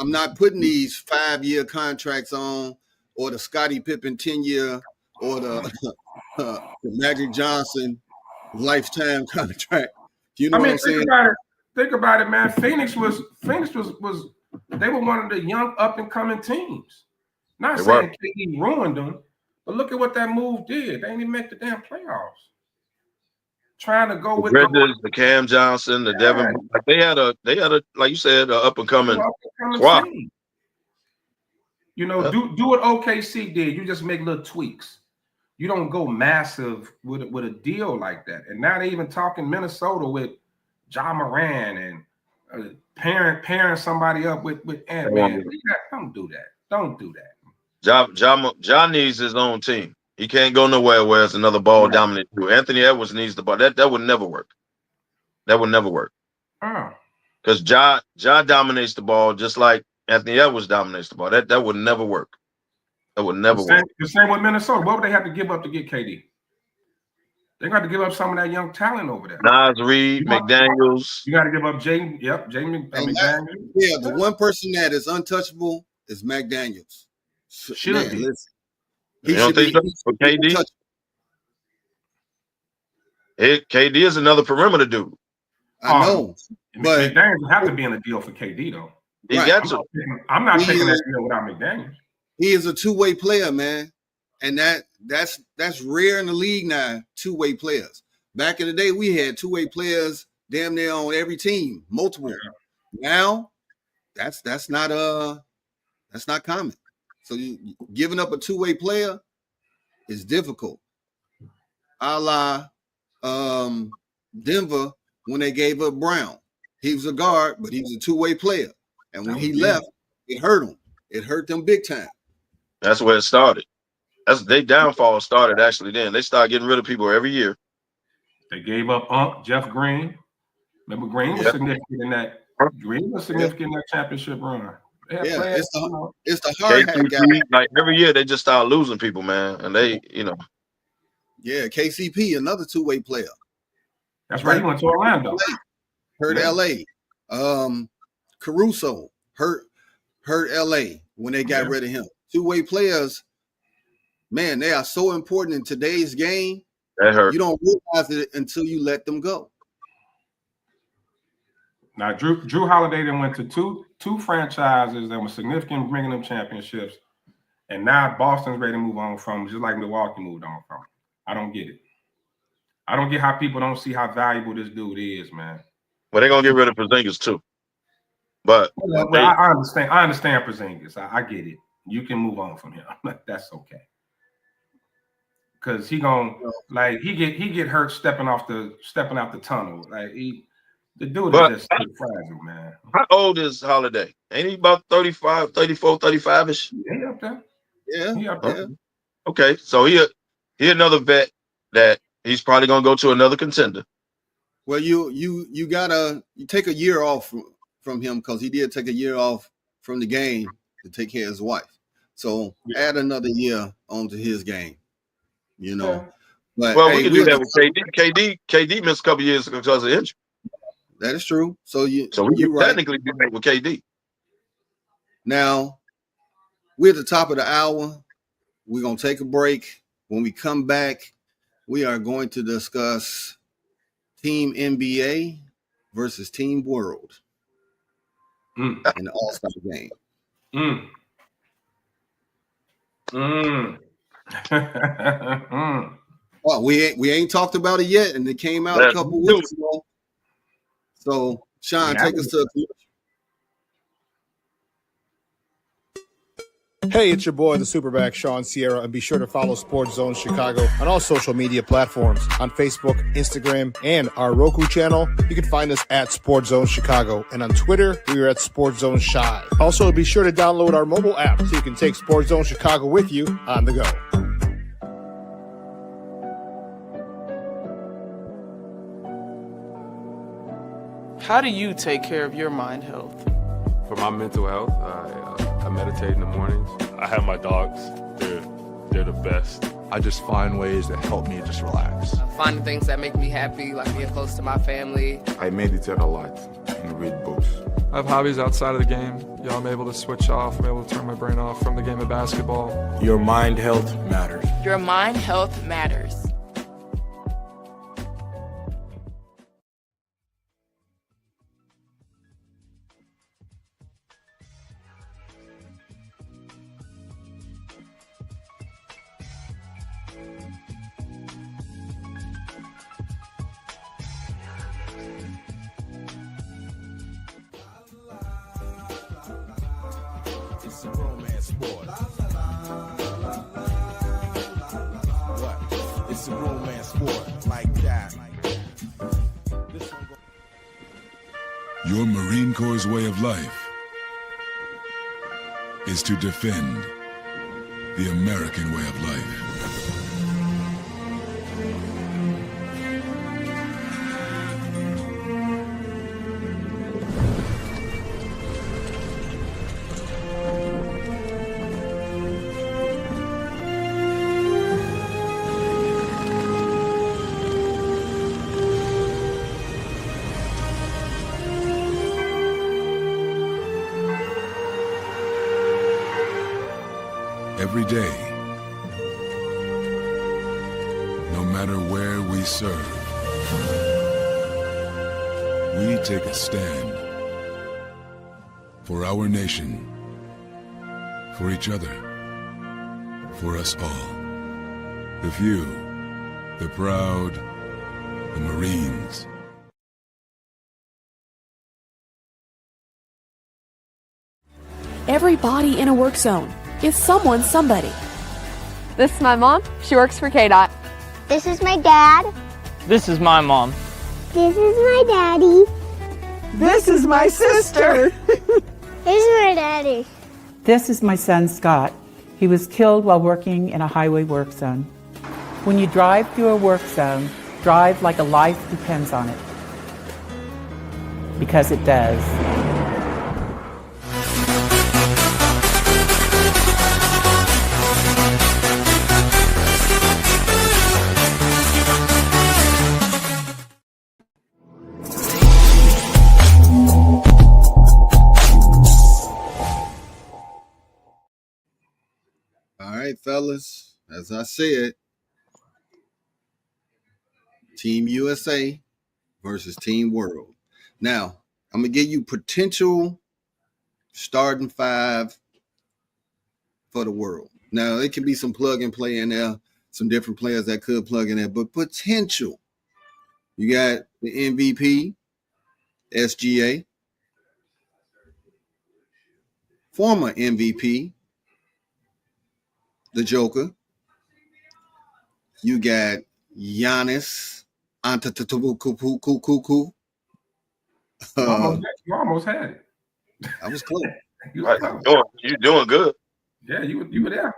not putting these 5-year contracts on, or the Scottie Pippen 10-year, or the Magic Johnson lifetime contract. You know what I'm saying? Think about it, man. Phoenix was they were one of the young up and coming teams. Not saying KD ruined them, but look at what that move did. They didn't even make the damn playoffs. Trying to go with the Cam Johnson, the Devin. Like they had a like you said, up and coming squad. Do what OKC did. You just make little tweaks. You don't go massive with a deal like that. And now they even talking Minnesota with Ja Moran and pairing somebody up with Ant-Man. Don't do that. Don't do that. Ja needs his own team. He can't go nowhere where it's another ball dominant too. Anthony Edwards needs the ball. That would never work. That would never work. Because Ja dominates the ball just like Anthony Edwards dominates the ball. That would never work. That would never work. The same with Minnesota. What would they have to give up to get KD? They got to give up some of that young talent over there. Nas Reed, McDaniels. You got to give up Jamie McDaniels. Yeah, the one person that is untouchable is McDaniels. Should be. You don't think so for KD? KD is another perimeter dude. I know, but McDaniels have to be in a deal for KD though. He got to. I'm not taking that deal without McDaniels. He is a two-way player, man, and that's rare in the league now. Two-way players. Back in the day, we had two-way players damn near on every team, multiple. Yeah. Now, that's not common. So giving up a two-way player is difficult. A la Denver when they gave up Brown. He was a guard, but he was a two-way player. And when he left, it hurt him. It hurt them big time. That's where it started. Their downfall started actually then. They started getting rid of people every year. They gave up Jeff Green. Remember, Green was significant in that. Green was significant in that championship run. Yeah, it's the hard hat guy. Like every year, they just start losing people, man, and they, Yeah, KCP, another two-way player. That's right. He went to Orlando. Hurt LA. Caruso hurt LA when they got rid of him. Two-way players, man, they are so important in today's game. That hurt. You don't realize it until you let them go. Now, Drew Holiday then went to two franchises that were significant, bringing them championships, and now Boston's ready to move on from, just like Milwaukee moved on from. I don't get it. I don't get how people don't see how valuable this dude is, man. Well, they're gonna get rid of Porzingis too. But I understand. I understand Porzingis. I get it. You can move on from him. That's okay. Because he get hurt stepping out the tunnel. Like the dude is just too fragile, man. How old is Holiday? Ain't he about 35, 34, 35-ish? He up there. Yeah. He up there. Yeah. Okay, so he another vet that he's probably gonna go to another contender. Well, you take a year off from him because he did take a year off from the game to take care of his wife. So add another year onto his game, you know. Yeah. But well, we can do that with KD. KD missed a couple years because of injury. That is true. So we can technically do that with KD. Now we're at the top of the hour. We're gonna take a break. When we come back, we are going to discuss Team NBA versus Team World in the All-Star game. Well, we ain't talked about it yet, and it came out a couple weeks ago. So, Sean, take us to a conclusion. Hey, it's your boy, the Superback, Sean Sierra, and be sure to follow Sports Zone Chicago on all social media platforms, on Facebook, Instagram, and our Roku channel. You can find us at Sports Zone Chicago, and on Twitter, we are at Sports Zone Shy. Also, be sure to download our mobile app so you can take Sports Zone Chicago with you on the go. How do you take care of your mind health? For my mental health, I meditate in the mornings. I have my dogs. They're the best. I just find ways that help me just relax. Finding things that make me happy, like being close to my family. I meditate a lot and read books. I have hobbies outside of the game. I'm able to switch off. I'm able to turn my brain off from the game of basketball. Your mind health matters. Your mind health matters. It's a romance sport. What? It's a romance sport like that. Your Marine Corps' way of life is to defend the American way of life. Every day, no matter where we serve, we take a stand for our nation, for each other, for us all. The few, the proud, the Marines. Everybody in a work zone is someone's somebody. This is my mom. She works for KDOT. This is my dad. This is my mom. This is my daddy. This is my sister. This is my daddy. This is my son, Scott. He was killed while working in a highway work zone. When you drive through a work zone, drive like a life depends on it. Because it does. All right, fellas, as I said, Team USA versus Team World. Now, I'm going to give you potential starting five for the world. Now, it can be some plug and play in there, some different players that could plug in there, but potential You got the MVP, SGA, former MVP, the Joker. You got Giannis Antetokounmpo. You almost had it. I was close. You're doing good. Yeah, you were there.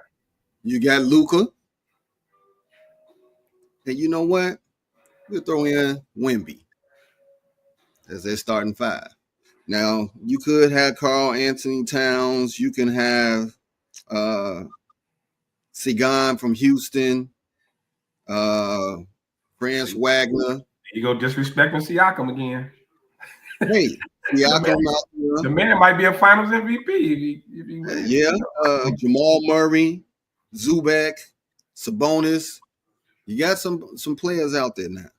You got Luka. And you know what? We'll throw in Wemby as their starting five. Now, you could have Karl Anthony Towns. You can have Cigars from Houston, Franz Wagner. You go disrespecting Siakam again. Hey, Siakam the man might be a Finals MVP if he wins. Yeah, Jamal Murray, Zubac, Sabonis. You got some players out there now.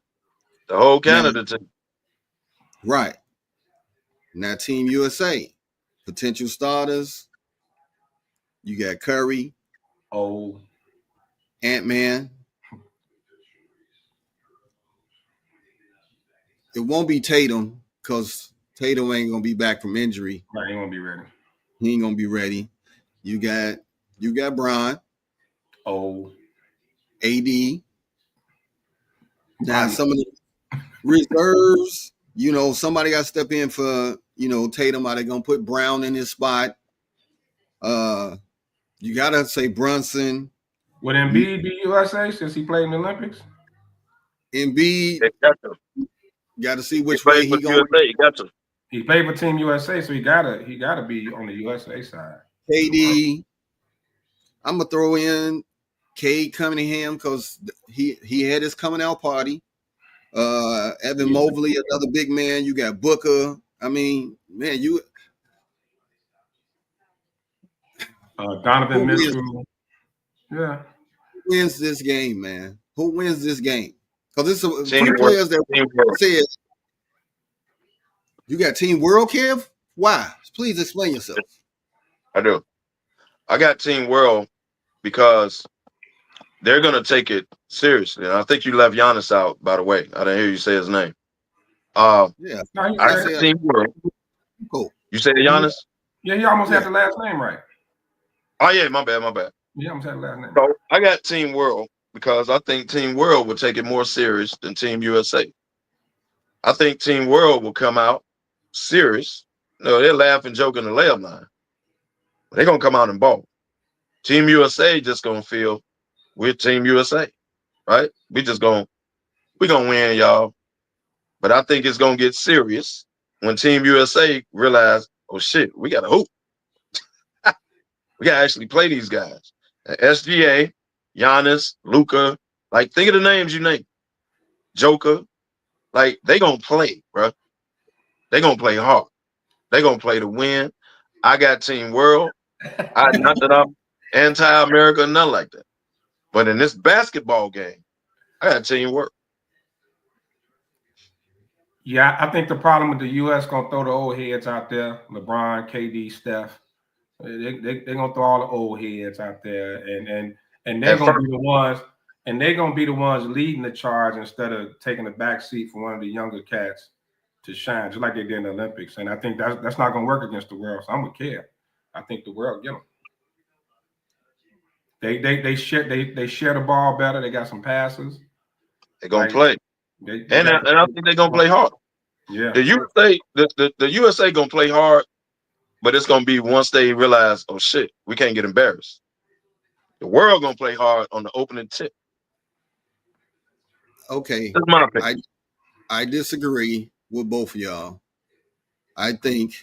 The whole Canada team. Right. Now, Team USA, potential starters. You got Curry. Oh. Ant-Man. It won't be Tatum because Tatum ain't going to be back from injury. Right, he ain't going to be ready. He ain't going to be ready. You got Bron. Oh. AD. Now, some of the reserves, somebody got to step in for, Tatum. Are they going to put Brown in his spot? You got to say Brunson. Would Embiid be USA since he played in the Olympics? Embiid, got to see which way he going. He played for Team USA, so he gotta be on the USA side. KD, I'm gonna throw in Cade Cunningham because he had his coming out party. Evan Mobley, another big man. You got Booker. I mean, man, Donovan Mitchell. Yeah. Who wins this game, man? Who wins this game? Because it's three players that said. You got Team World, Kev? Why? Please explain yourself. I do. I got Team World because they're going to take it seriously. And I think you left Giannis out, by the way. I didn't hear you say his name. I got Team World. Cool. You said Giannis? Yeah, he almost had the last name right. Oh, yeah, my bad. Yeah, almost had the last name. So I got Team World because I think Team World will take it more serious than Team USA. I think Team World will come out serious. They're laughing, joking the layup line. They're going to come out and ball. Team USA just going to feel we're Team USA, right? We're going to win, y'all. But I think it's going to get serious when Team USA realize, oh, shit, we got to hoop. We got to actually play these guys. SGA, Giannis, Luka, think of the names you name. Joker. They going to play, bro. They going to play hard. They going to play to win. I got Team World. Not that I'm anti-America, nothing like that. But in this basketball game, I got Team World. Yeah, I think the problem with the U.S. going to throw the old heads out there. LeBron, KD, Steph. They're going to throw all the old heads out there. And they're going to be the ones. And they're going to be the ones leading the charge instead of taking the back seat for one of the younger cats to shine, just like they did in the Olympics. And I think that's not going to work against the world. So I'm with Kev. I think the world get them. They share the ball better. They got some passes. They're going to play. And I think they're going to play hard. Yeah. The USA going to play hard, but it's going to be once they realize, oh, shit, we can't get embarrassed. The world going to play hard on the opening tip. Okay. That's my opinion. I disagree with both of y'all. I think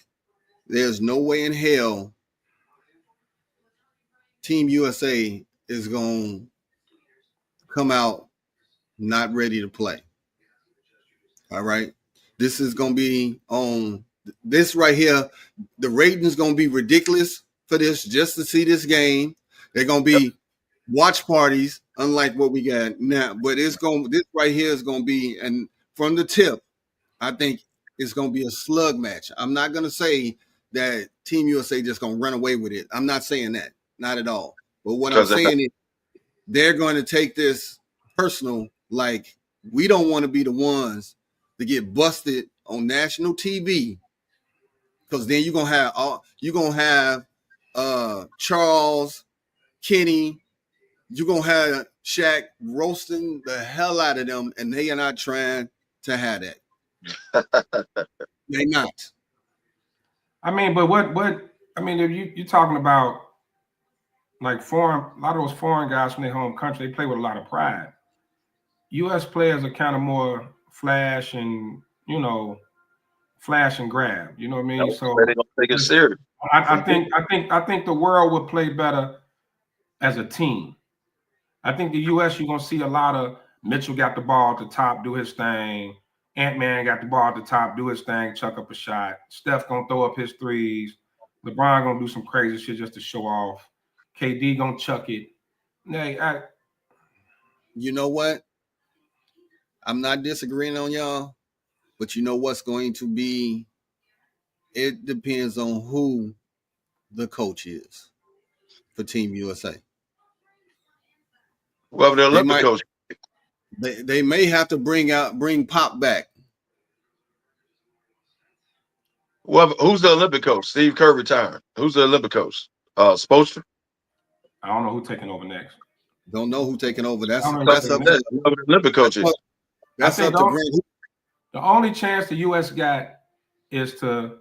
there's no way in hell Team USA is going to come out not ready to play. All right. This is going to be on this right here. The rating is going to be ridiculous for this just to see this game. They're going to be watch parties, unlike what we got now. But this right here is going to be, and from the tip, I think it's going to be a slug match. I'm not going to say that Team USA just going to run away with it. I'm not saying that. Not at all. But what I'm saying is they're going to take this personal, like we don't want to be the ones to get busted on national TV, because then you're gonna have Charles, Kenny, you're gonna have Shaq roasting the hell out of them, and they are not trying to have that. They're not. I mean, but what I mean, if you're talking about like a lot of those foreign guys from their home country, they play with a lot of pride. U.S. players are kind of more flash and grab. You know what I mean? So they don't take it serious. I think the world would play better as a team. I think the U.S. you're gonna see a lot of Mitchell got the ball at the top, do his thing. Ant-Man got the ball at the top, do his thing, chuck up a shot. Steph gonna throw up his threes. LeBron gonna do some crazy shit just to show off. KD gonna chuck it. You know what? I'm not disagreeing on y'all, but you know what's going to be? It depends on who the coach is for Team USA. Well, the Olympic coach. They may have to bring Pop back. Well, who's the Olympic coach? Steve Kerr retired. Who's the Olympic coach? Spoelstra? I don't know who's taking over next. Don't know who's taking over. That's up to the Olympic coaches. That's up to Grant. The only chance the U.S. got is to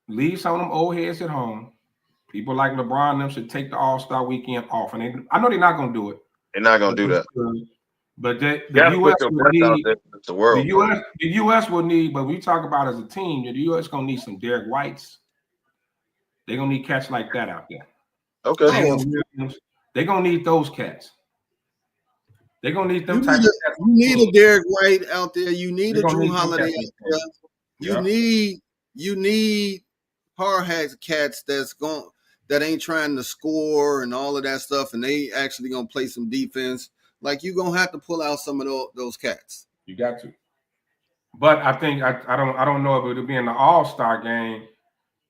leave some of them old heads at home. People like LeBron and them should take the All-Star weekend off. And I know they're not going to do it. They're not going to do that. But the U.S. will need the world. The U.S. will need, but we talk about as a team, the U.S. going to need some Derek Whites. They're going to need cats like that out there. Okay. They're going to need those cats. They're going to need them type of cats. You need a Derek White out there. You need a Drew Holiday out there. You need hard hat cats that ain't trying to score and all of that stuff, and they actually gonna play some defense. Like, you're gonna have to pull out some of those cats. You got to. But I think I don't know if it'll be in the All-Star game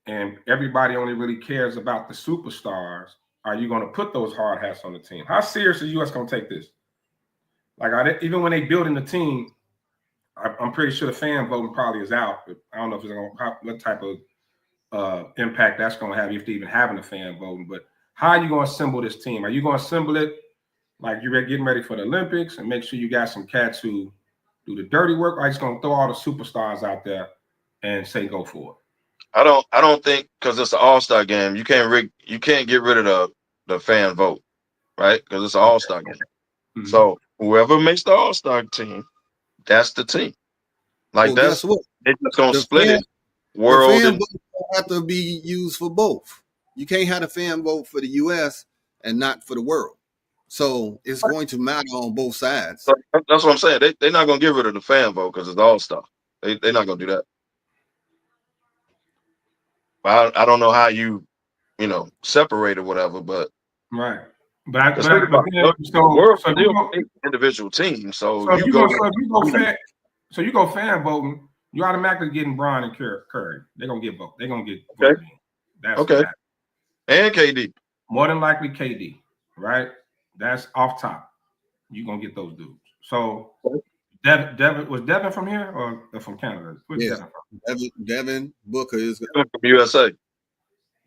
and everybody only really cares about the superstars. Are you going to put those hard hats on the team? How serious is the U.S. going to take this? Like, even when they building the team, I'm pretty sure the fan voting probably is out. But I don't know if it's going to what type of impact that's going to have if they even having a fan voting. But how are you going to assemble this team? Are you going to assemble it like you're getting ready for the Olympics and make sure you got some cats who do the dirty work? Or are you just going to throw all the superstars out there and say go for it? I don't think, because it's an All-Star game, you can't get rid of the fan vote, right? Because it's an All-Star game. Mm-hmm. So whoever makes the All-Star team, that's the team. Like, that's what it's just gonna split it. World the fan vote have to be used for both. You can't have a fan vote for the U.S. and not for the world. So it's going to matter on both sides. So that's what I'm saying. They're not gonna get rid of the fan vote because it's All-Star. They're not gonna do that. I don't know how you separate or whatever, but right. Individual team. So you go fan voting, you automatically getting Bron and Curry. They're gonna get vote. They're gonna get voted in. That's okay. And KD. More than likely KD, right? That's off top. You're gonna get those dudes. So Devin was Devin from here or from Canada? Yeah, Devin Booker is from USA.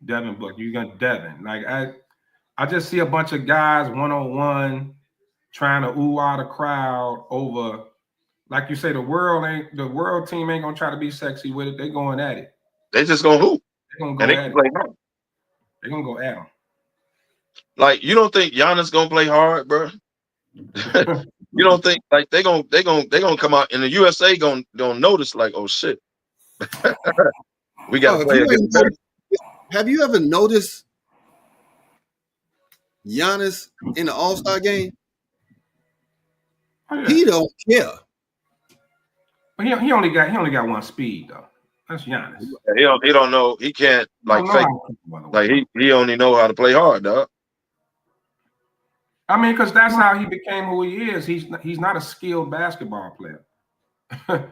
Devin Booker, you got Devin. Like I just see a bunch of guys 1-on-1 trying to ooh out a crowd over, like you say, the world team ain't gonna try to be sexy with it. They going at it. They just gonna hoop. They're gonna go at it. They're gonna go at them. Like, you don't think Giannis gonna play hard, bro? You don't think like they gonna come out and the USA gonna notice like, oh shit, we gotta play against them. Have you ever noticed Giannis in the All-Star game? Oh, yeah. He don't care. But he only got one speed though. That's Giannis. He don't know. He can't like fake. Like he only know how to play hard, dog. I mean, because that's how he became who he is. He's not a skilled basketball player. The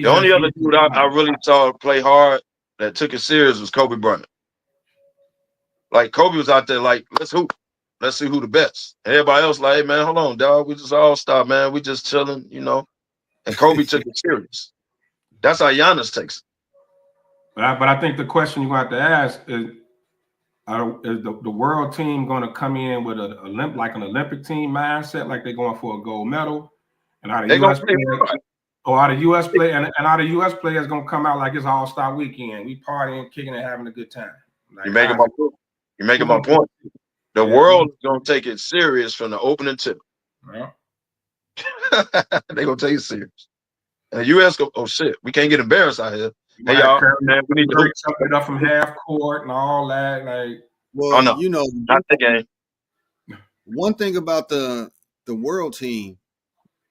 only other dude I really saw play hard that took it serious was Kobe Bryant. Like, Kobe was out there like, let's hoop. Let's see who the best. And everybody else like, hey, man, hold on, dog. We just all-star, man. We just chilling, you know. And Kobe took it serious. That's how Giannis takes it. But I think the question you're going to have to ask is the world team going to come in with an Olympic team mindset, like they're going for a gold medal? And are the U.S. players, or are the U.S. play and are the U.S. players going to come out like it's All-Star weekend? We partying, kicking, and having a good time. Like, You're making my point. You're making my point. The world is going to take it serious from the opening tip. Yeah. They're going to take it serious. And the U.S. go, oh, shit, we can't get embarrassed out here. Hey, y'all, man, we need to break something up from half court and all that. Like, well, no, you know, not the game. One thing about the world team,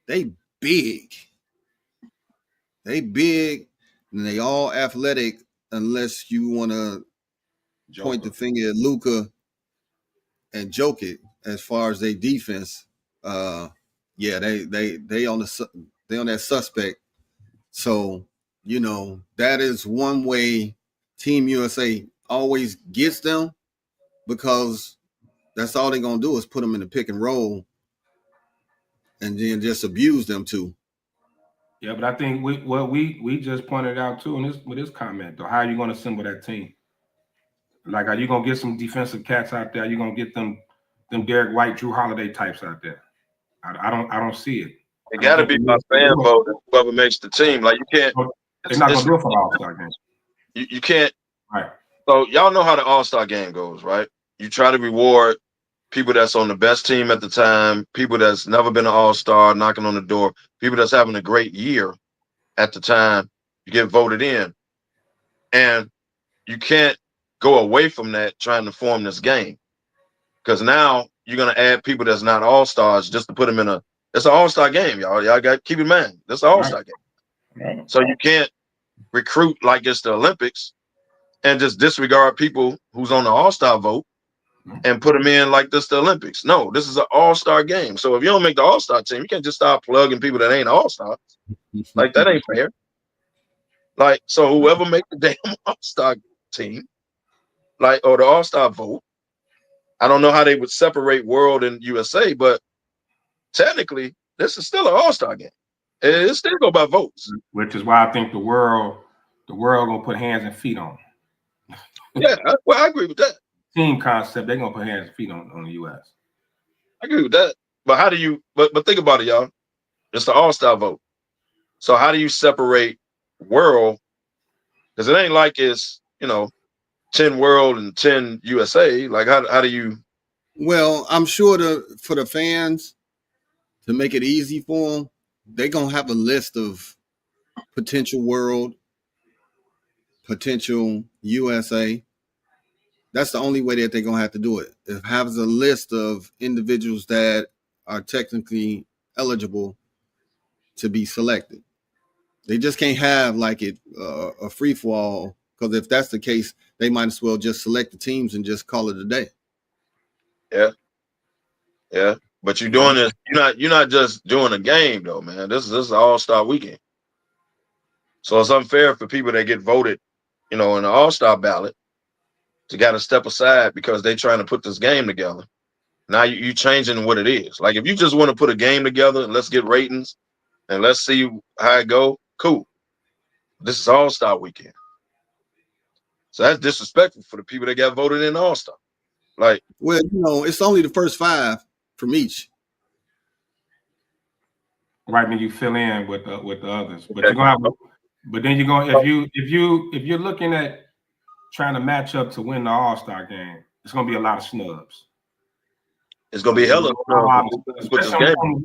they big. They big and they all athletic, unless you want to point the finger at Luka and joke it as far as their defense. Yeah, they on that suspect. So, you know, that is one way Team USA always gets them, because that's all they're going to do is put them in the pick and roll and then just abuse them too. Yeah, but I think what we just pointed out too with this comment, though, how are you going to assemble that team? Like, are you going to get some defensive cats out there? Are you going to get them Derek White, Drew Holiday types out there? I don't see it. It got to be my fan vote. Whoever makes the team, like you can't. They're not going to do it for the All-Star game. You can't. Right. So y'all know how the All-Star game goes, right? You try to reward people that's on the best team at the time, people that's never been an All-Star, knocking on the door, people that's having a great year at the time. You get voted in, and you can't go away from that trying to form this game, because now you're gonna add people that's not All-Stars just to put them in a. It's an All-Star game, y'all. Y'all got to keep in mind. This is an All-Star game. Right. So you can't recruit like it's the Olympics and just disregard people who's on the All-Star vote and put them in like this the Olympics. No, this is an All-Star game. So if you don't make the All-Star team, you can't just start plugging people that ain't All-Stars. Like, that ain't fair. Like, so whoever make the damn All-Star team, like, or the All-Star vote, I don't know how they would separate world and USA, but technically, this is still an All-Star game. It still go by votes. Which is why I think the world gonna put hands and feet on. Yeah, well, I agree with that. Team concept, they're gonna put hands and feet on the US. I agree with that. But how do you but think about it, y'all? It's the All-Star vote. So how do you separate world? Because it ain't like it's, 10 world and 10 USA. Like, how do you? Well, I'm sure for the fans, to make it easy for them, they're going to have a list of potential world, potential USA. That's the only way that they're going to have to do it. It has a list of individuals that are technically eligible to be selected. They just can't have like a free for all, because if that's the case, they might as well just select the teams and just call it a day. Yeah. But you're doing this. You're not just doing a game though, man. This is an All-Star weekend. So it's unfair for people that get voted, in the All-Star ballot to got to step aside because they're trying to put this game together. Now you changing what it is. Like, if you just want to put a game together and let's get ratings and let's see how it go, cool. This is All-Star weekend. So that's disrespectful for the people that got voted in All-Star. Like, well, it's only the first 5 from each. Right, then you fill in with the others. But you're gonna have. But then you're gonna if you're looking at trying to match up to win the All-Star game, it's gonna be a lot of snubs. It's gonna be hella snubs. Especially on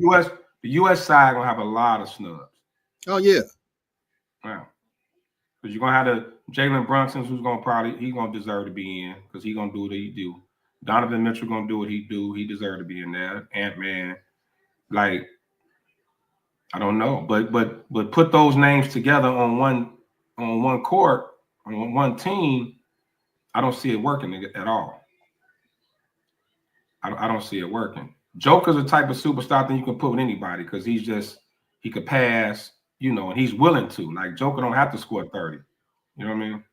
the US side gonna have a lot of snubs. Oh yeah. Wow. Because you're gonna have the Jalen Brunson's, who's gonna deserve to be in, because he's gonna do what he do. Donovan Mitchell gonna do what he do. He deserves to be in there. Ant-Man, like, I don't know, but put those names together on one court, on one team. I don't see it working at all. I don't see it working. Joker's a type of superstar that you can put with anybody, because he could pass, and he's willing to. Like, Joker don't have to score 30. You know what I mean?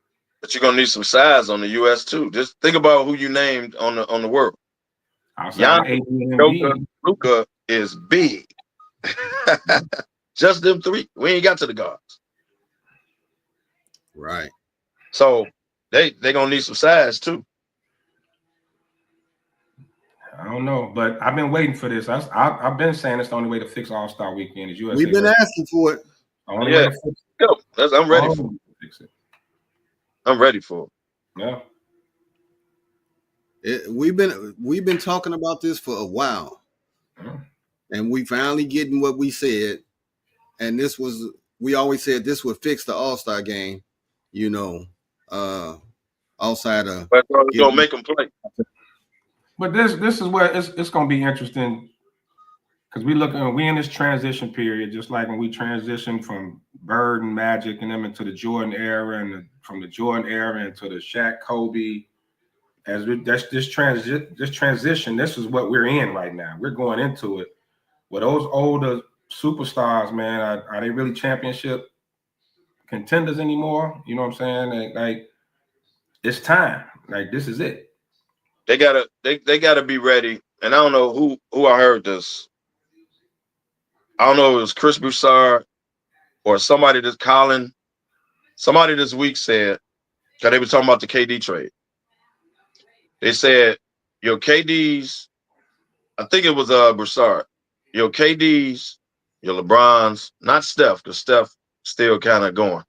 But you're gonna need some size on the US too. Just think about who you named on the world. Outside AD and Embiid. Luka is big. Just them three. We ain't got to the guards. Right. So they gonna need some size too. I don't know, but I've been waiting for this. I've been saying it's the only way to fix All-Star Weekend is USA. We've been asking for it. The only way to fix it. I'm ready for it. Fix it. I'm ready for it. Yeah. We've been talking about this for a while. Yeah. And we finally getting what we said. And we always said this would fix the All-Star game, outside of. But it's gonna make them play. But this is where it's gonna be interesting because we in this transition period, just like when we transitioned from Bird and Magic and them into the Jordan era, and from the Jordan era into the Shaq, Kobe. This transition, this is what we're in right now. We're going into it. With those older superstars, man, are they really championship contenders anymore? You know what I'm saying? Like it's time. Like this is it. They gotta be ready. And I don't know who I heard this. I don't know if it was Chris Broussard or somebody somebody this week said, because they were talking about the KD trade. They said your KDs, I think it was Broussard, your KDs, your LeBrons, not Steph, because Steph still kind of going.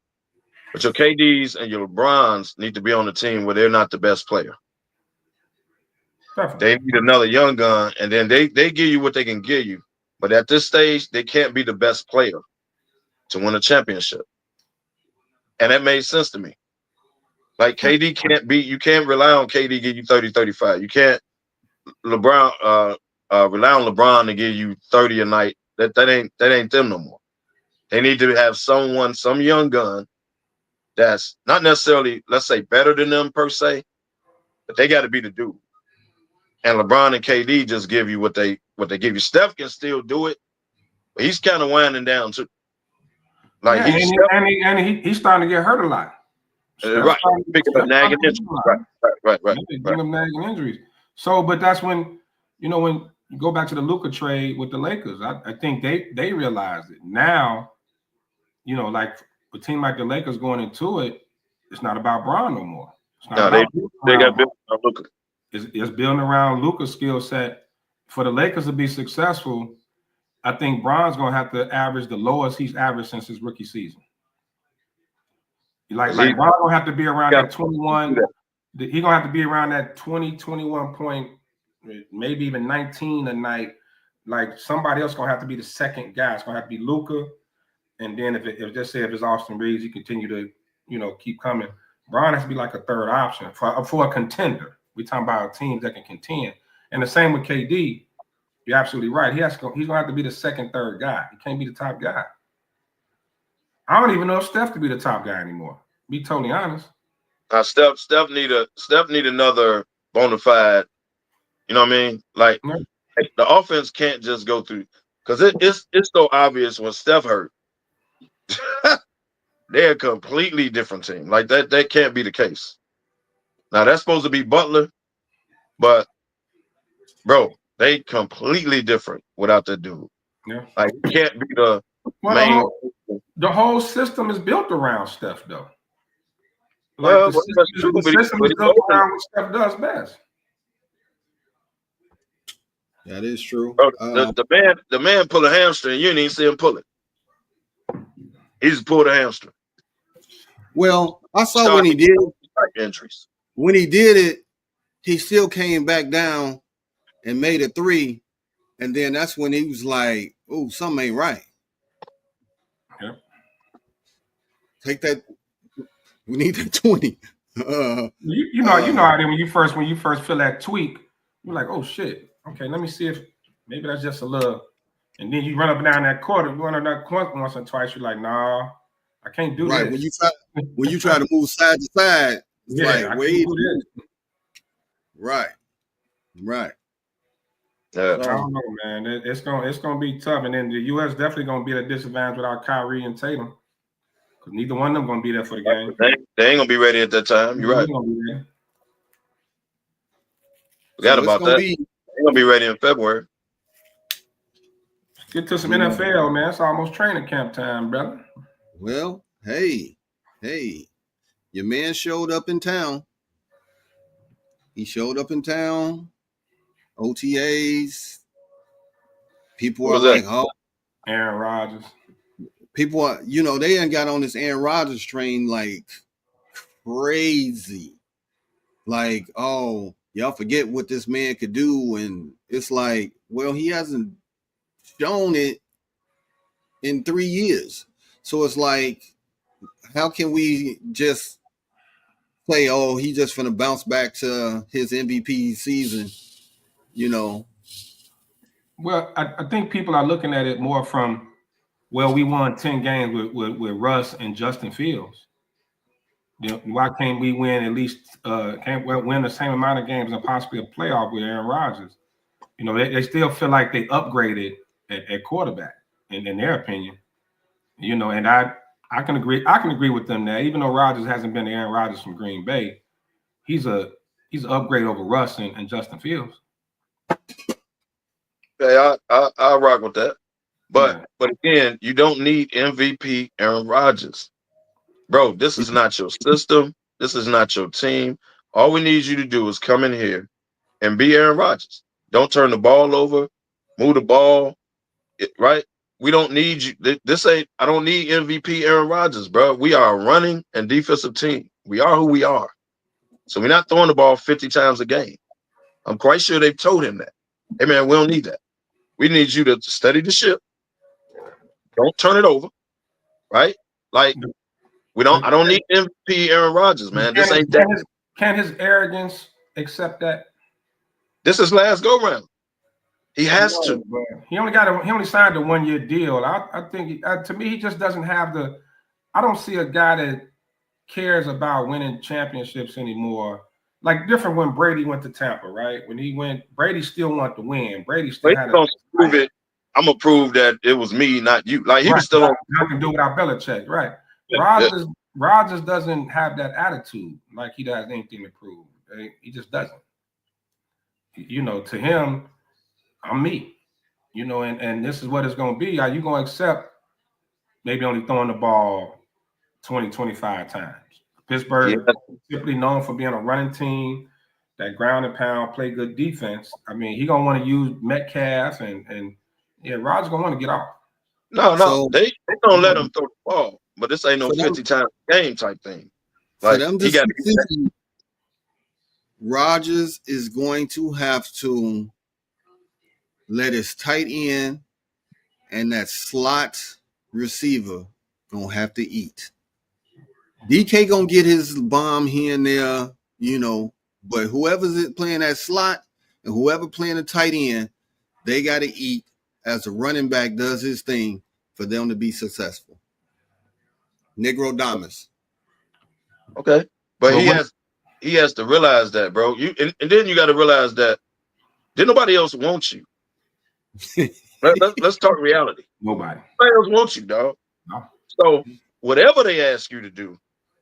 But your KDs and your LeBrons need to be on the team where they're not the best player. Definitely. They need another young gun, and then they give you what they can give you. But at this stage, they can't be the best player to win a championship. And that made sense to me. Like KD you can't rely on KD to give you 30, 35. You can't rely on LeBron to give you 30 a night. That ain't them no more. They need to have some young gun that's not necessarily, let's say, better than them per se, but they got to be the dude. And LeBron and KD just give you what they give you. Steph can still do it, but he's kind of winding down too. Like he's starting to get hurt a lot. Right, picking up nagging injuries. Right. Picking up nagging injuries. So, but that's when when you go back to the Luka trade with the Lakers, I think they realized it now. Like a team like the Lakers going into it, it's not about Bron no more. It's not they got built on Luka. It's building around Luka's skill set. For the Lakers to be successful, I think Bron's going to have to average the lowest he's averaged since his rookie season. Like Bron going to have to be around that 21. He's going to have to be around that 20, 21 point, maybe even 19 a night. Like somebody else going to have to be the second guy. It's going to have to be Luka. And then if it's Austin Reeves, he continue to, keep coming. Bron has to be like a third option for a contender. We're talking about teams that can contend. And the same with KD. You're absolutely right. He's going to have to be the second, third guy. He can't be the top guy. I don't even know if Steph could be the top guy anymore. Be totally honest. Steph need another bona fide. You know what I mean? Like the offense can't just go through because it's so obvious when Steph hurt. They're a completely different team. Like that can't be the case. Now that's supposed to be Butler, but bro, they completely different without that dude. Yeah. Like you can't be the main. The whole system is built around Steph, though. Like the system is built around what Steph does best. That is true. Bro, the man pull a hamstring. You didn't even see him pull it. He just pulled a hamstring. Well, I saw when he did injuries. When he did it, he still came back down and made a three, and then that's when he was like, "Oh, something ain't right." Yeah. Take that. We need that 20. You know how when you first feel that tweak, you're like, "Oh shit, okay, let me see if maybe that's just a little." And then you run up and down that court. You run up that court once or twice. You're like, "Nah, I can't do right." this." When you try to move side to side, it's like, wait. Right. I don't know, man. It's gonna be tough, and then the U.S. definitely gonna be at a disadvantage without Kyrie and Tatum, because neither one of them gonna be there for the game. They ain't gonna be ready at that time. You're right. Forgot about that. They ain't gonna be ready in February. Get to some NFL, man. It's almost training camp time, brother. Well, hey, your man showed up in town. He showed up in town. OTAs. People are like, oh, Aaron Rodgers. People are, they ain't got on this Aaron Rodgers train like crazy. Like, oh, y'all forget what this man could do. And it's like, well, he hasn't shown it in 3 years. So it's like, how can we just say, oh, he just finna bounce back to his MVP season, Well, I think people are looking at it more from, well, we won 10 games with Russ and Justin Fields. Why can't we win at least can't win the same amount of games and possibly a playoff with Aaron Rodgers? They still feel like they upgraded at quarterback in their opinion. And I can agree with them that even though Rodgers hasn't been Aaron Rodgers from Green Bay, he's an upgrade over Russ and Justin Fields. Okay, I rock with that. But again, you don't need MVP Aaron Rodgers. Bro, this is not your system. This is not your team. All we need you to do is come in here and be Aaron Rodgers. Don't turn the ball over, move the ball, right? We don't need you. I don't need MVP Aaron Rodgers, bro. We are a running and defensive team. We are who we are. So we're not throwing the ball 50 times a game. I'm quite sure they've told him that. Hey, man, we don't need that. We need you to steady the ship. Don't turn it over, right? Like, I don't need MVP Aaron Rodgers, man. This ain't that. Can his arrogance accept that? This is last go round. He has to. He only signed a 1-year deal. I think to me, he just doesn't have I don't see a guy that cares about winning championships anymore. Like different when Brady went to Tampa, right? When he went, Brady still wanted to win. Brady still had to prove it. I'm gonna prove that it was me, not you. Like he was still on. I can do without Belichick, right? Rodgers doesn't have that attitude like he does anything to prove. He just doesn't. To him, I'm me. And this is what it's gonna be. Are you gonna accept maybe only throwing the ball 20, 25 times? Pittsburgh typically known for being a running team, that ground and pound, play good defense. I mean, he gonna want to use Metcalf and Rodgers gonna want to get off. No, so, they don't let him throw the ball, but this ain't no 50 times game type thing. Like he got to. Rodgers is going to have to let his tight end and that slot receiver gonna have to eat. DK gonna get his bomb here and there, but whoever's playing that slot and whoever playing the tight end, they got to eat as the running back does his thing for them to be successful. Negro Damas. Okay, but he has to realize that, bro. And then you got to realize that didn't nobody else want you. Let's talk reality. Nobody else wants you, dog. No. So whatever they ask you to do,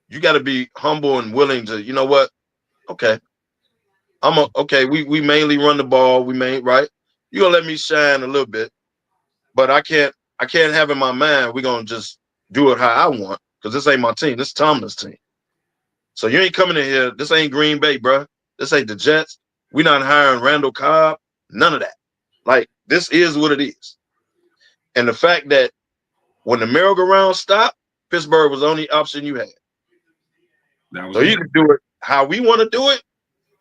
you got to be humble and willing to. You know what? Okay, we mainly run the ball. Right. You gonna let me shine a little bit, but I can't have in my mind we're gonna just do it how I want because this ain't my team. This is Tomlin's team. So you ain't coming in here. This ain't Green Bay, bro. This ain't the Jets. We're not hiring Randall Cobb. None of that. Like this is what it is. And the fact that when the merry-go-round stopped, Pittsburgh was the only option you had. So you can do it how we want to do it,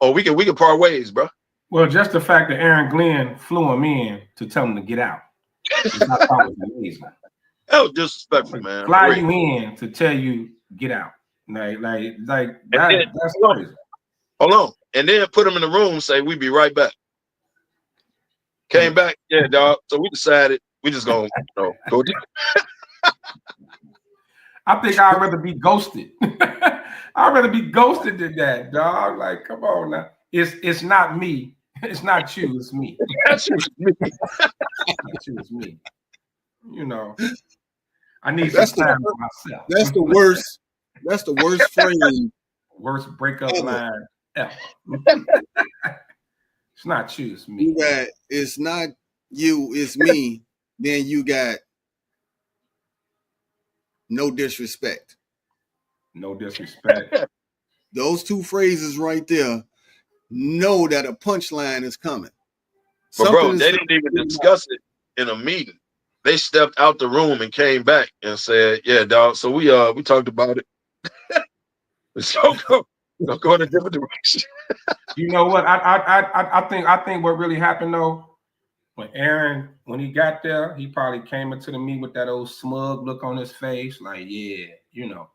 or we can part ways, bro. Well, just the fact that Aaron Glenn flew him in to tell him to get out. That was amazing. That was disrespectful, man. Fly you in to tell you get out. Like that's crazy. Hold on. And then put him in the room and say, we be right back. Came back, yeah, dog. So we decided we just gonna go. I think I'd rather be ghosted. I'd rather be ghosted than that, dog. Like, come on now. It's not me. It's not you. It's me. That's me. It's me. I need some time for myself. That's the worst. That's the worst phrase. Worst breakup line ever. It's not you, it's me. It's not you, it's me. Then you got no disrespect. No disrespect. Those two phrases right there, know that a punchline is coming. But bro, they didn't even discuss it in a meeting. They stepped out the room and came back and said, "Yeah, dog. So we talked about it. So go in a different direction." You know what? I think what really happened though, when Aaron, when he got there, he probably came into the meeting with that old smug look on his face, like, yeah, you know.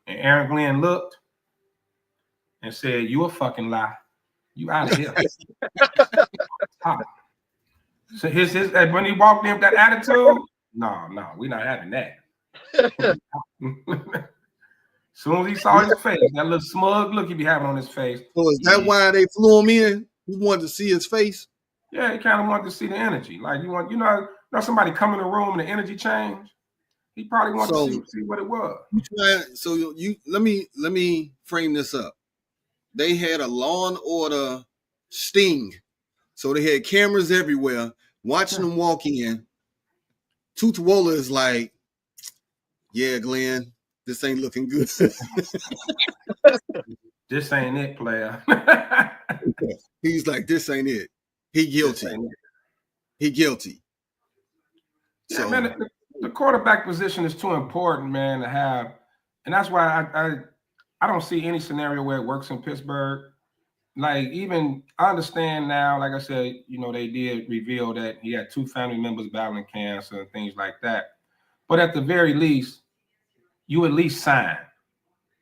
And Aaron Glenn looked and said, "You a fucking lie. You out of here." So his when he walked in with that attitude, no, we're not having that. As soon as he saw his face, that little smug look he be having on his face. So is that why they flew him in? You wanted to see his face? Yeah, he kind of wanted to see the energy. Like you know somebody come in the room and the energy change. He probably wanted to see what it was. So you let me frame this up. They had a Law and Order sting. So they had cameras everywhere watching them walk in. Tutuola is like, yeah, Glenn, this ain't looking good. This ain't it, player. He's like, this ain't it. He guilty. He guilty. Yeah, so, man, the quarterback position is too important, man, to have. And that's why I don't see any scenario where it works in Pittsburgh. Like, even I understand now, like I said, you know, they did reveal that he had 2 family members battling cancer and things like that. But at the very least, you at least sign.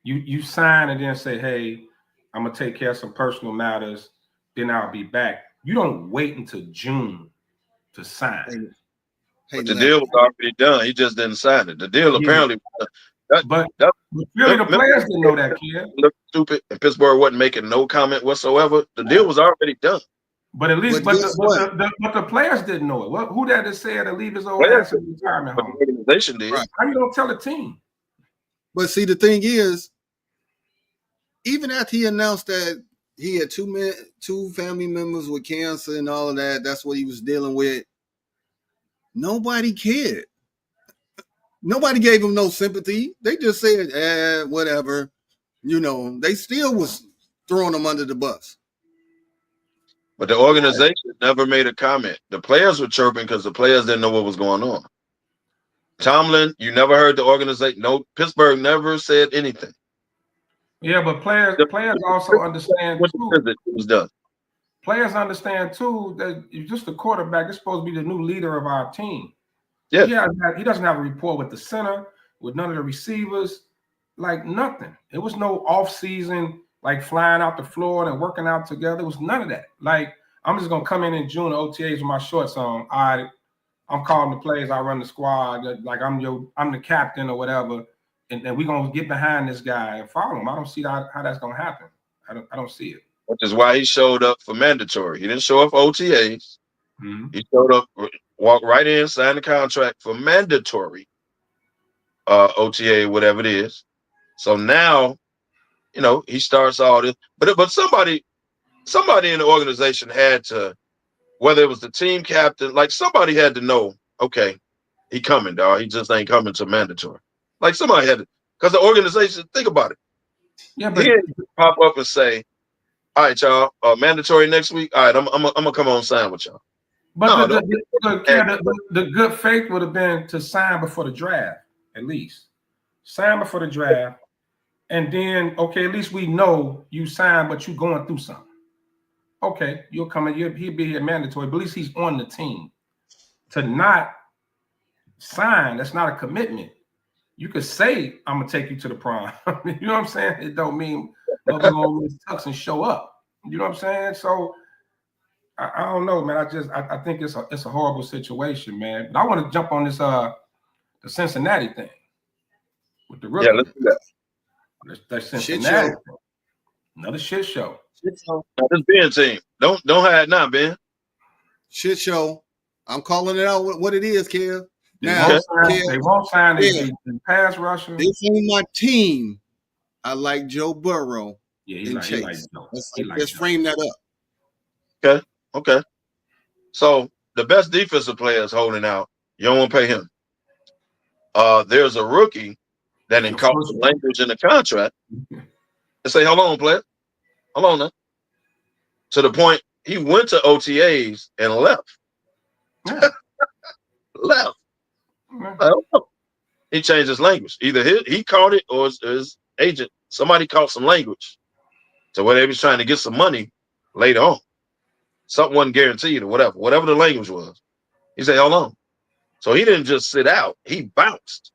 You sign and then say, hey, I'm going to take care of some personal matters, then I'll be back. You don't wait until June to sign. But the deal was already done. He just didn't sign it. The deal apparently But really, the players didn't know that, kid. Look stupid, and Pittsburgh wasn't making no comment whatsoever. The deal was already done. But at least, but the players didn't know it. Who that said to leave his old ass in the retirement home? The organization did. Right. How you gonna tell a team? But see, the thing is, even after he announced that he had 2 family members with cancer and all of that, that's what he was dealing with. Nobody cared. Nobody gave him no sympathy. They just said, whatever. You know, they still was throwing him under the bus. But the organization never made a comment. The players were chirping because the players didn't know what was going on. Tomlin, you never heard the organization. No, Pittsburgh never said anything. Yeah, but players also understand too. It was done. Players understand too that you're just a quarterback. You're supposed to be the new leader of our team. Yeah. He doesn't have a rapport with the center, with none of the receivers, like nothing. It was no off-season, like flying out to Florida and working out together. It was none of that. Like, I'm just gonna come in June OTAs with my shorts on. I'm calling the plays. I run the squad. Like I'm the captain or whatever, and we're gonna get behind this guy and follow him. I don't see how that's gonna happen. I don't see it. Which is why he showed up for mandatory. He didn't show up for OTAs. Mm-hmm. He showed up, walked right in, signed the contract for mandatory OTA, whatever it is. So now, you know, he starts all this. But somebody in the organization had to, whether it was the team captain, like somebody had to know, okay, he coming, dog. He just ain't coming to mandatory. Like somebody had to, because the organization, think about it. Yeah, but he didn't pop up and say, all right, y'all, mandatory next week. All right, I'm gonna come on sign with y'all. But the good faith would have been to sign before the draft, at least. Sign before the draft, and then, okay, at least we know you signed, but you're going through something. Okay, you'll come in, he'll be here mandatory, but at least he's on the team. To not sign, that's not a commitment. You could say, I'm going to take you to the prom. You know what I'm saying? It don't mean we're going to tux and show up. You know what I'm saying? So, I don't know, man. I think it's a horrible situation, man. But I want to jump on this the Cincinnati thing with the rookie. Yeah, let's do that. That's Cincinnati. Another shit show. Now, this Ben team. Don't hide now, Ben. Shit show. I'm calling it out what it is, Kev. Now they won't sign the pass rusher. This ain't my team. I like Joe Burrow. Yeah, and Chase. He like Let's frame that up. Okay. Okay. So the best defensive player is holding out. You don't want to pay him. There's a rookie that encounters language in the contract and say, hold on, player. Hold on now. To the point he went to OTAs and left. Yeah. Left. Yeah. I don't know. He changed his language. Either he caught it or his agent, somebody caught some language to where they was trying to get some money later on. Something wasn't guaranteed or whatever. Whatever the language was. He said, hold on. So he didn't just sit out. He bounced.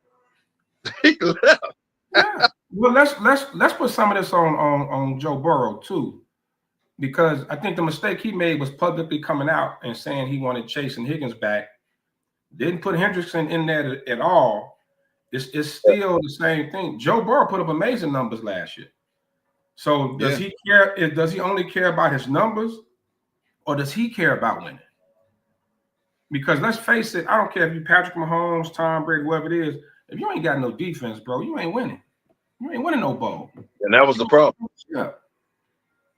He left. Yeah. Well, let's put some of this on Joe Burrow too, because I think the mistake he made was publicly coming out and saying he wanted Chase and Higgins back. Didn't put Hendrickson in there at all. It's still the same thing. Joe Burrow put up amazing numbers last year. So does he care? Does he only care about his numbers, or does he care about winning? Because let's face it, I don't care if you Patrick Mahomes, Tom Brady, whoever it is. If you ain't got no defense, bro, you ain't winning. You ain't winning no bowl. And that was the problem. Yeah.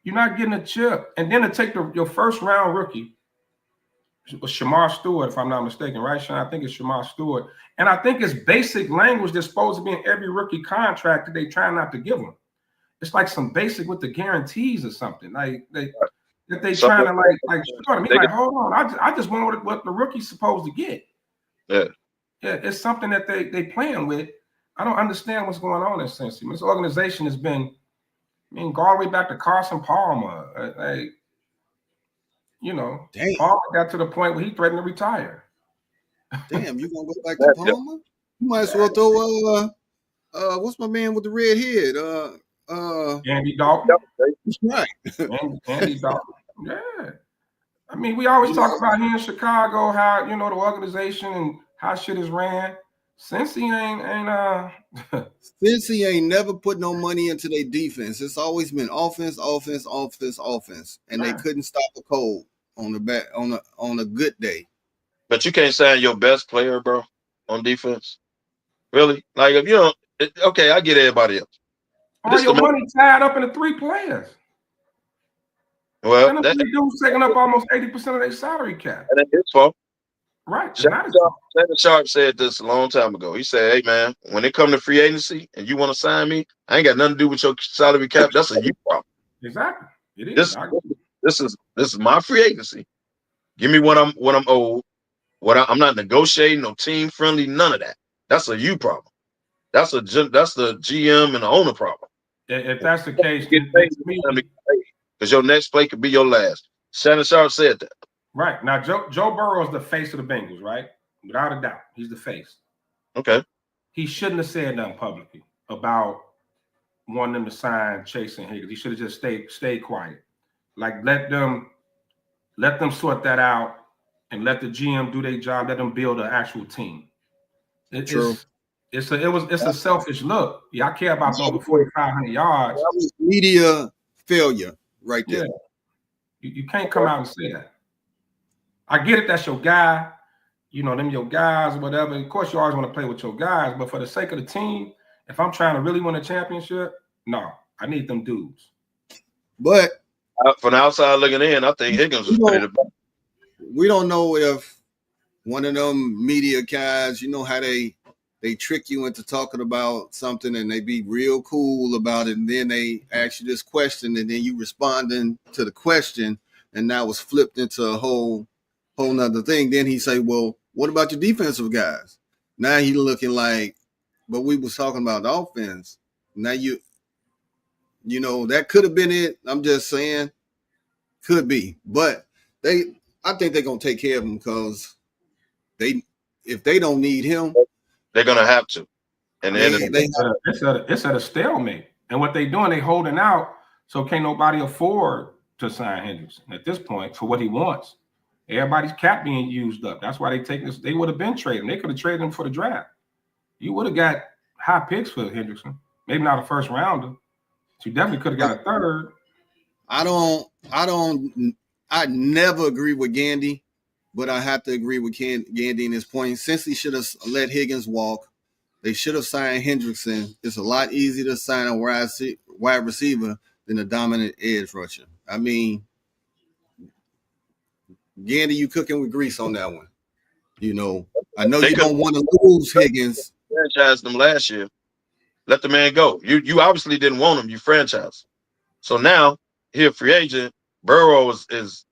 You're not getting a chip. And then to take your first round rookie was Shamar Stewart, if I'm not mistaken, right, Sean? I think it's Shamar Stewart. And I think it's basic language that's supposed to be in every rookie contract that they try not to give them. It's like some basic with the guarantees or something. Like they trying to like hold on. I just want what the rookie's supposed to get. Yeah. Yeah, it's something that they playing with. I don't understand what's going on in Cincy. This organization has been, go all the way back to Carson Palmer. Palmer got to the point where he threatened to retire. Damn, you gonna go back to Palmer? You might as well throw what's my man with the red head? Andy Dalton. That's right. Andy Dalton. Yeah. I mean, we always talk about here in Chicago how the organization and how shit is ran. Cincy Cincy ain't never put no money into their defense. It's always been offense, and they couldn't stop a cold on a good day. But you can't sign your best player, bro, on defense. Really? Like if you don't, okay, I get everybody else. All your money tied up in the 3 players. Well, and the 3 dudes taking up almost 80% of their salary cap. And that's his fault. Right. Shannon Sharp said this a long time ago. He said, hey, man, when it comes to free agency and you want to sign me, I ain't got nothing to do with your salary cap. That's a you problem. Exactly. It is. This is my free agency. Give me what I'm owed. I'm not negotiating, no team friendly, none of that. That's a you problem. That's the GM and the owner problem. If that's the case, because your next play could be your last. Shannon Sharp said that. Right. Now, Joe Burrow is the face of the Bengals, right? Without a doubt. He's the face. Okay. He shouldn't have said nothing publicly about wanting them to sign Chase and Higgins. He should have just stayed quiet. Like let them sort that out and let the GM do their job. Let them build an actual team. It's a selfish look. Yeah, I care about throwing 4,500 yards. That was media failure right there. Yeah. You can't come out and say that. I get it. That's your guy. Them your guys, whatever. Of course, you always want to play with your guys, but for the sake of the team, if I'm trying to really win a championship, no, I need them dudes. But from the outside looking in, I think Higgins was ready to. We don't know if one of them media guys, how they trick you into talking about something and they be real cool about it, and then they ask you this question, and then you responding to the question, and now it's flipped into a whole nother thing. Then he say, well, what about your defensive guys? Now he looking like, but we was talking about the offense. Now that could have been it. I'm just saying, could be. But I think they're going to take care of him because if they don't need him, they're going to have to. And then it's at a stalemate. And what they doing, they holding out, so can't nobody afford to sign Hendrickson at this point for what he wants. Everybody's cap being used up. That's why they take this. They would have been trading. They could have traded him for the draft. You would have got high picks for Hendrickson. Maybe not a first rounder. But you definitely could have got a third. I never agree with Gandy, but I have to agree with Gandy in his point. Since he should have let Higgins walk, they should have signed Hendrickson. It's a lot easier to sign a wide receiver than a dominant edge rusher. I mean, Gandy, you cooking with grease on that one. You know, I know you don't want to lose Higgins. Franchised them last year. Let the man go. You obviously didn't want him. You franchised. So now, here, free agent, Burrow is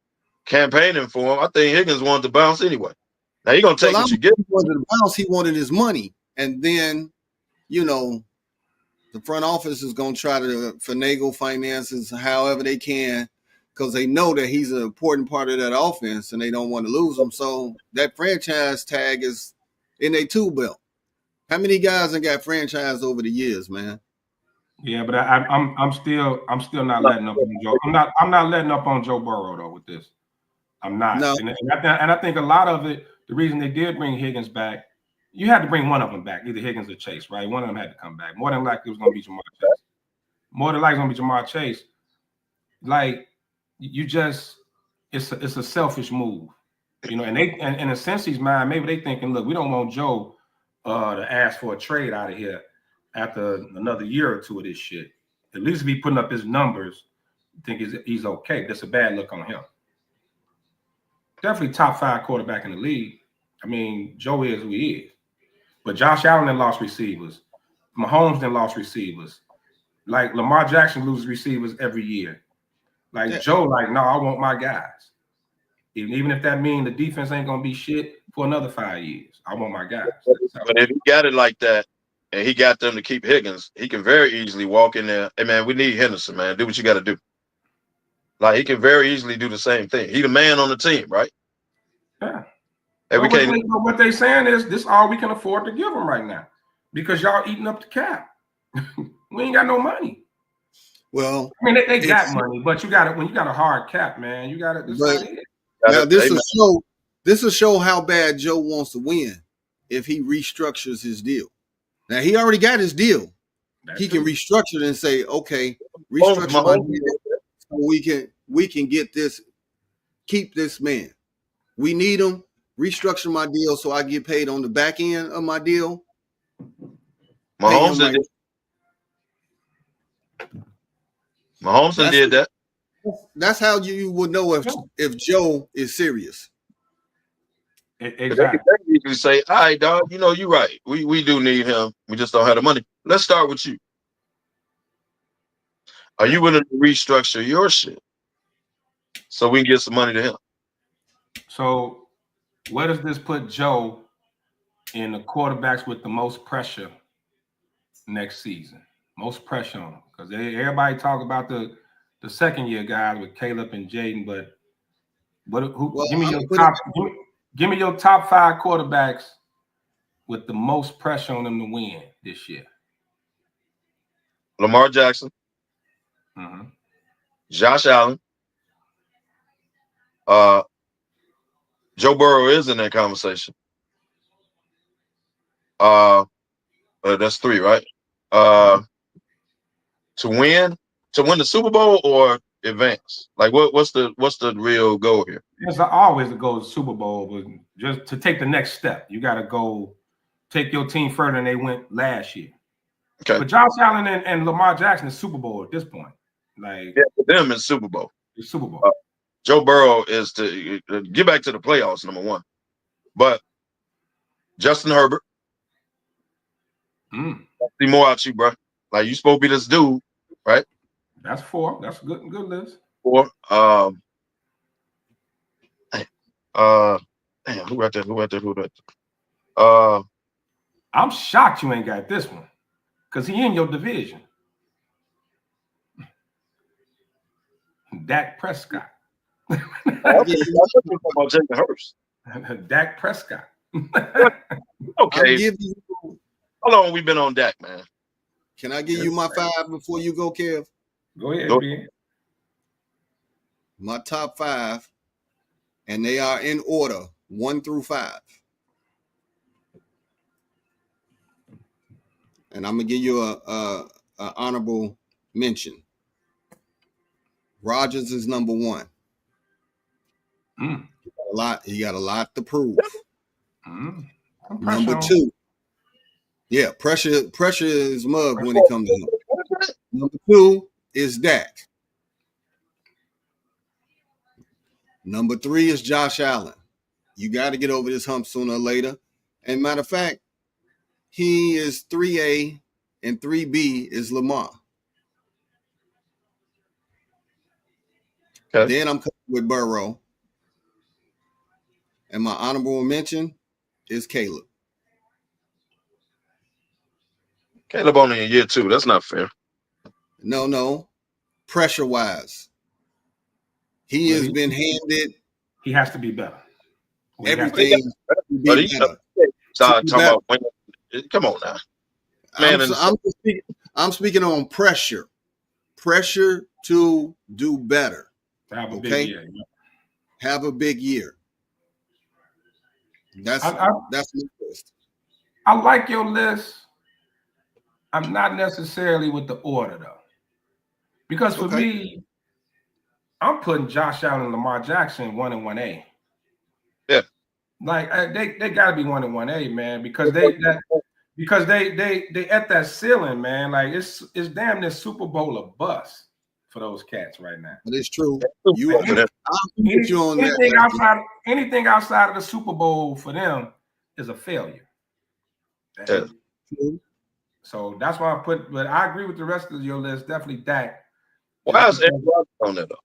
campaigning for him. I think Higgins wanted to bounce anyway. Now you're gonna take what you get. He wanted to bounce. He wanted his money, and then, you know, the front office is gonna try to finagle finances however they can, because they know that he's an important part of that offense, and they don't want to lose him. So that franchise tag is in their tool belt. How many guys have got franchised over the years, man? Yeah, but I'm still not letting up on Joe. I'm not letting up on Joe Burrow though with this. I'm not. No. And I think a lot of it, the reason they did bring Higgins back, you had to bring one of them back, either Higgins or Chase, right? One of them had to come back. More than likely it was going to be Jamar Chase. More than likely it's going to be Jamar Chase. Like, you just, it's a selfish move, you know. And in a sense, he's mind, maybe they thinking, look, we don't want Joe to ask for a trade out of here after another year or two of this shit. At least if he putting up his numbers, I think he's okay. That's a bad look on him. Definitely top 5 quarterback in the league. I mean, Joe is who he is. But Josh Allen then lost receivers. Mahomes then lost receivers. Like Lamar Jackson loses receivers every year. Like Joe, like, no, I want my guys. Even if that means the defense ain't gonna be shit for another 5 years. I want my guys. But if he got it like that, and he got them to keep Higgins, he can very easily walk in there. Hey, man, we need Henderson, man. Do what you got to do. Like, he can very easily do the same thing. He the man on the team, right? Yeah. Hey, what they saying is this all we can afford to give him right now because y'all eating up the cap. We ain't got no money. Well, I mean, they got money, but you got it when you got a hard cap, man. You got it. Now this will show how bad Joe wants to win if he restructures his deal. Now he already got his deal. He can restructure it and say, okay, restructure my deal so we can get this, keep this man. We need him. Restructure my deal so I get paid on the back end of my deal. Mahomes did that. That's how you would know if Joe is serious. Exactly. They can say, all right, dog, you know, you're right. We do need him. We just don't have the money. Let's start with you. Are you willing to restructure your shit so we can get some money to him? So where does this put Joe in the quarterbacks with the most pressure next season? Most pressure on them. Because everybody talk about the second year guys with Caleb and Jaden, but give me your top 5 quarterbacks with the most pressure on them to win this year. Lamar Jackson, Josh Allen, Joe Burrow is in that conversation. That's 3, right? To win the Super Bowl or advance? Like what's the real goal here? It's always the goal of the Super Bowl, but just to take the next step, you got to go take your team further than they went last year. Okay. But Josh Allen and Lamar Jackson is Super Bowl at this point. Like, yeah, for them it's Super Bowl. It's Super Bowl. Joe Burrow is to get back to the playoffs, number 1. But Justin Herbert, see more out you, bro. Like, you supposed to be this dude, right? That's 4. That's a good list. 4. Damn, who right there? I'm shocked you ain't got this one, because he in your division. Dak Prescott. Dak Prescott. Okay. How long we been on Dak, man? Can I give you my 5 before you go, Kev? Go ahead, man. My top 5, and they are in order 1 through 5. And I'm gonna give you a honorable mention. Rodgers is number 1. He got a lot to prove. Number 2. Yeah, pressure is mug when it comes to him. Number 2 is Dak. Number 3 is Josh Allen. You got to get over this hump sooner or later. And matter of fact, he is 3A and 3B is Lamar. Okay. Then I'm coming with Burrow. And my honorable mention is Caleb. Caleb only in year 2. That's not fair. No. Pressure-wise. He has been handed. He has to be better. Everything. Come on now. Man, I'm speaking on pressure. Pressure to do better. Have a big year. Have a big year. That's my list. I like your list. I'm not necessarily with the order though. Because for me, I'm putting Josh Allen and Lamar Jackson 1 and 1A. Yeah. Like they gotta be 1 and 1A, man, because they at that ceiling, man. Like it's damn near Super Bowl or bust for those cats right now. But it's true. Anything outside of the Super Bowl for them is a failure. Yeah. So that's why I put. But I agree with the rest of your list. Definitely Dak. Why is Aaron Rodgers on there though?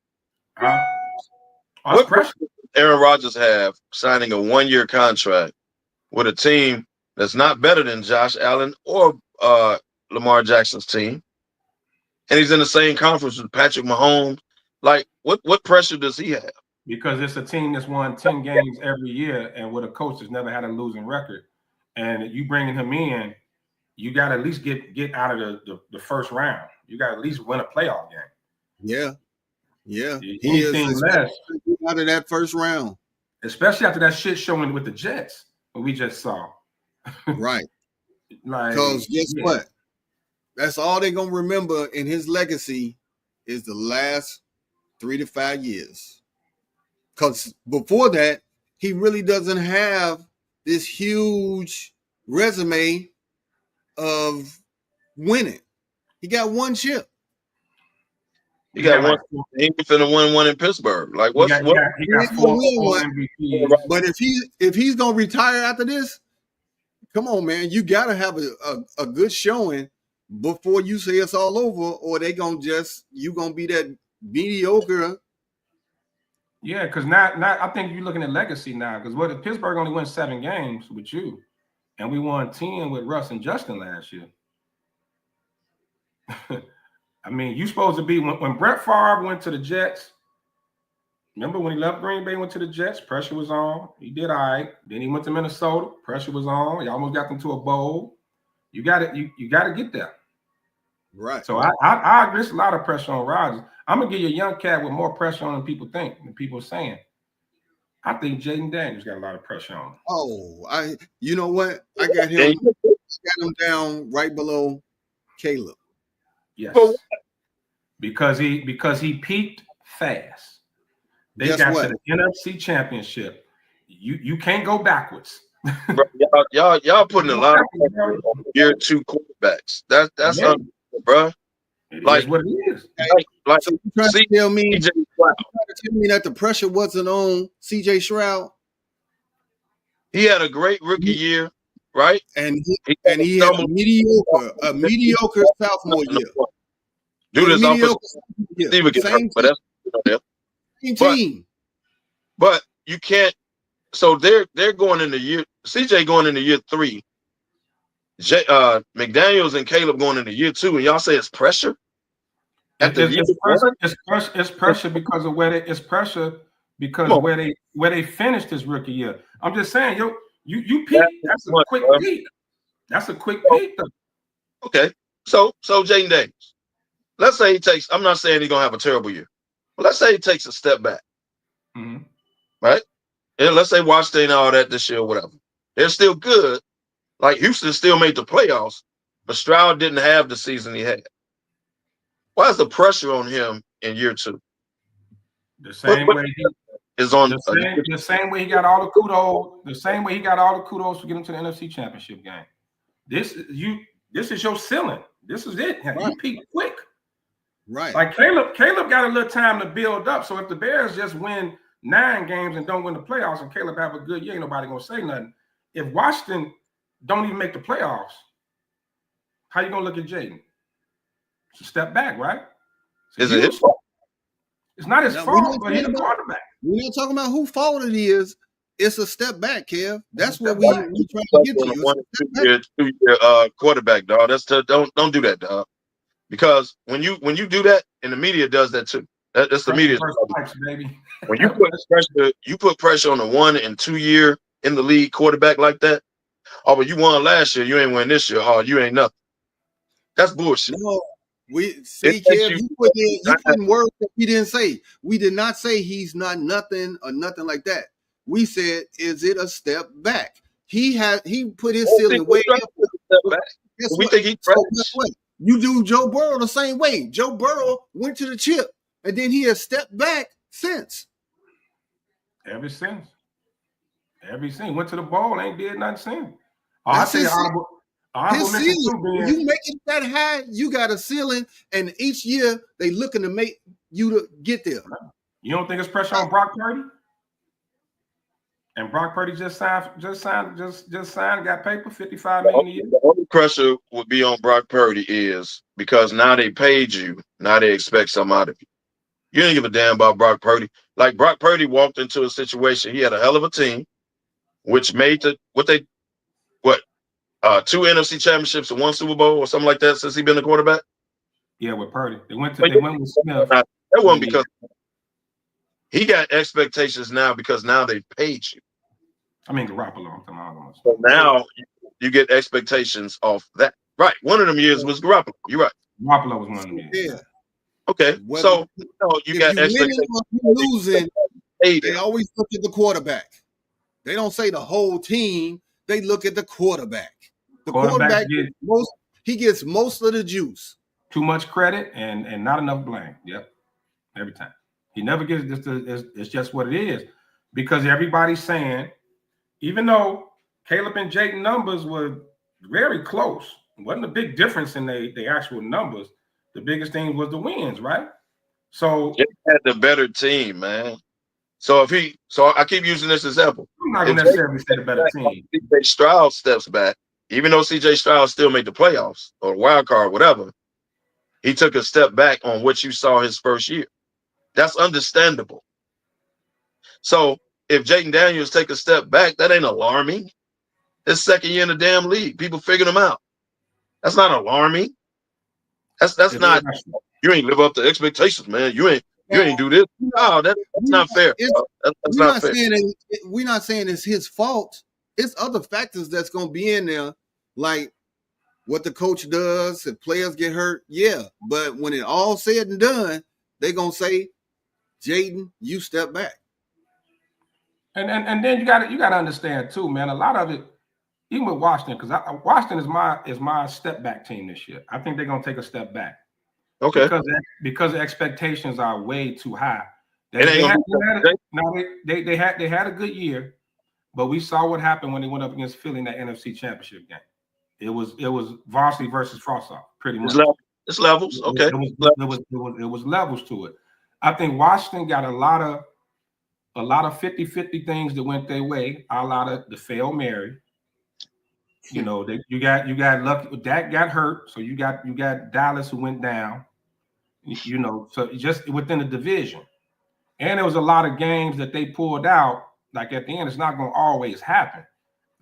What pressure does Aaron Rodgers have signing a 1-year contract with a team that's not better than Josh Allen or Lamar Jackson's team, and he's in the same conference with Patrick Mahomes? Like, what pressure does he have? Because it's a team that's won 10 games every year, and with a coach that's never had a losing record, and you bringing him in, you got to at least get out of the first round. You got to at least win a playoff game. Yeah. He is out of that first round, especially after that shit showing with the Jets, what we just saw. Right. Like, because guess what? That's all they're gonna remember in his legacy is the last 3 to 5 years. Because before that, he really doesn't have this huge resume of winning. He got 1 chip. He got one. He finna win 1 in Pittsburgh. Like what's what? He got 4 MVPs. But if he's gonna retire after this, come on, man, you gotta have a good showing before you say it's all over, or they gonna you gonna be that mediocre. Yeah, because now I think you're looking at legacy now. Because what if Pittsburgh only won 7 games with you, and we won 10 with Russ and Justin last year. I mean, you supposed to be when Brett Favre went to the Jets. Remember when he left Green Bay, went to the Jets, pressure was on. He did all right. Then he went to Minnesota, pressure was on. He almost got them to a bowl. You got to get there. Right. So I agree. There's a lot of pressure on Rodgers. I'm gonna give you a young cat with more pressure on than people think, than people are saying. I think Jaden Daniels got a lot of pressure on him. Oh, you know what? I got him down right below Caleb. Yes. Because he peaked fast. They got to the NFC Championship. You can't go backwards. Bro, y'all putting a lot of pressure on year 2 quarterbacks. That's bro. Like what it is. Like so you trying to tell me that the pressure wasn't on CJ Stroud? He had a great rookie year, right? And he had a mediocre sophomore year. Dude is same team. But you can't. So they're going into year. CJ going into year 3. McDaniels and Caleb going into year 2, and y'all say it's pressure. It's pressure because of where they finished his rookie year. I'm just saying, you peaked. That's a quick peak. That's a quick peak, though. Okay, so Jaden Daniels. Let's say he takes. I'm not saying he's gonna have a terrible year, but let's say he takes a step back. Mm-hmm. Right? And let's say Washington all that this year, whatever. They're still good. Like Houston still made the playoffs, but Stroud didn't have the season he had. Why is the pressure on him in year 2? The same way he is on the same way he got all the kudos. The same way he got all the kudos for getting to the NFC Championship game. This is your ceiling. This is it. Right. You peak quick. Right. Like Caleb got a little time to build up. So if the Bears just win 9 games and don't win the playoffs, and Caleb have a good year, ain't nobody gonna say nothing. If Washington don't even make the playoffs, how you gonna look at Jaden? It's a step back, right? Is it his fault? It's not his fault, but he's the quarterback. We're not talking about whose fault it is. It's a step back, Kev. That's what we trying to get to. One two-year quarterback, dog. Don't do that, dog. Because when you do that, and the media does that too. That's the media. Baby. When you put pressure on a 1 and 2 year in the league quarterback like that. Oh, but you won last year. You ain't win this year. Oh, you ain't nothing. That's bullshit. No, we see, Kev. You put in words that we didn't say. We did not say he's not nothing or nothing like that. We said, is it a step back? He put his ceiling way up. We think he's fresh. Guess what? You do Joe Burrow the same way. Joe Burrow went to the chip, and then he has stepped back since. Ever since. Went to the bowl, ain't did nothing since. That's his honorable ceiling. When you make it that high, you got a ceiling, and each year they looking to make you to get there. You don't think it's pressure on Brock Purdy? And Brock Purdy just signed, got paper, $55 million a year. The only pressure would be on Brock Purdy is because now they paid you, now they expect something out of you. You didn't give a damn about Brock Purdy. Like Brock Purdy walked into a situation, he had a hell of a team, which made 2 NFC championships and 1 Super Bowl or something like that since he been a quarterback. Yeah, with Purdy. They went with Smith. That wasn't because he got expectations now because now they paid you. I mean, Garoppolo. So now you get expectations off that. Right. One of them years was Garoppolo. You're right. Garoppolo was one of them years. Yeah. Okay. So you got expectations. Losing, they always look at the quarterback. They don't say the whole team. They look at the quarterback. The quarterback gets most of the juice. Too much credit and not enough blame. Yep. Every time. He never gets it's just what it is. Because everybody's saying, even though Caleb and Jayden numbers were very close, it wasn't a big difference in the actual numbers. The biggest thing was the wins, right? So Jayden had the better team, man. So I keep using this example. I'm not gonna necessarily say the better team. CJ Stroud steps back, even though CJ Stroud still made the playoffs or wild card, whatever. He took a step back on what you saw his first year. That's understandable. So if Jayden Daniels take a step back, that ain't alarming. His second year in the damn league. People figured him out. That's not alarming. That's not. You ain't live up to expectations, man. You ain't do this. No, that's not fair. That's not fair. We're not saying it's his fault. It's other factors that's gonna be in there, like what the coach does. If players get hurt, yeah. But when it all said and done, they're gonna say, Jayden, you step back. And then you got to understand too, man. A lot of it, even with Washington, because Washington is my step back team this year. I think they're gonna take a step back. Okay. Because the expectations are way too high. They had a good year, but we saw what happened when they went up against Philly in that NFC Championship game. It was varsity versus frost-off, pretty much. It's levels. Okay. It was levels to it. I think Washington got a lot of 50-50 things that went their way, a lot of the fail Mary. You know, you got lucky. Dak got hurt, so you got Dallas who went down. You know, so just within the division, and there was a lot of games that they pulled out. Like at the end, it's not going to always happen.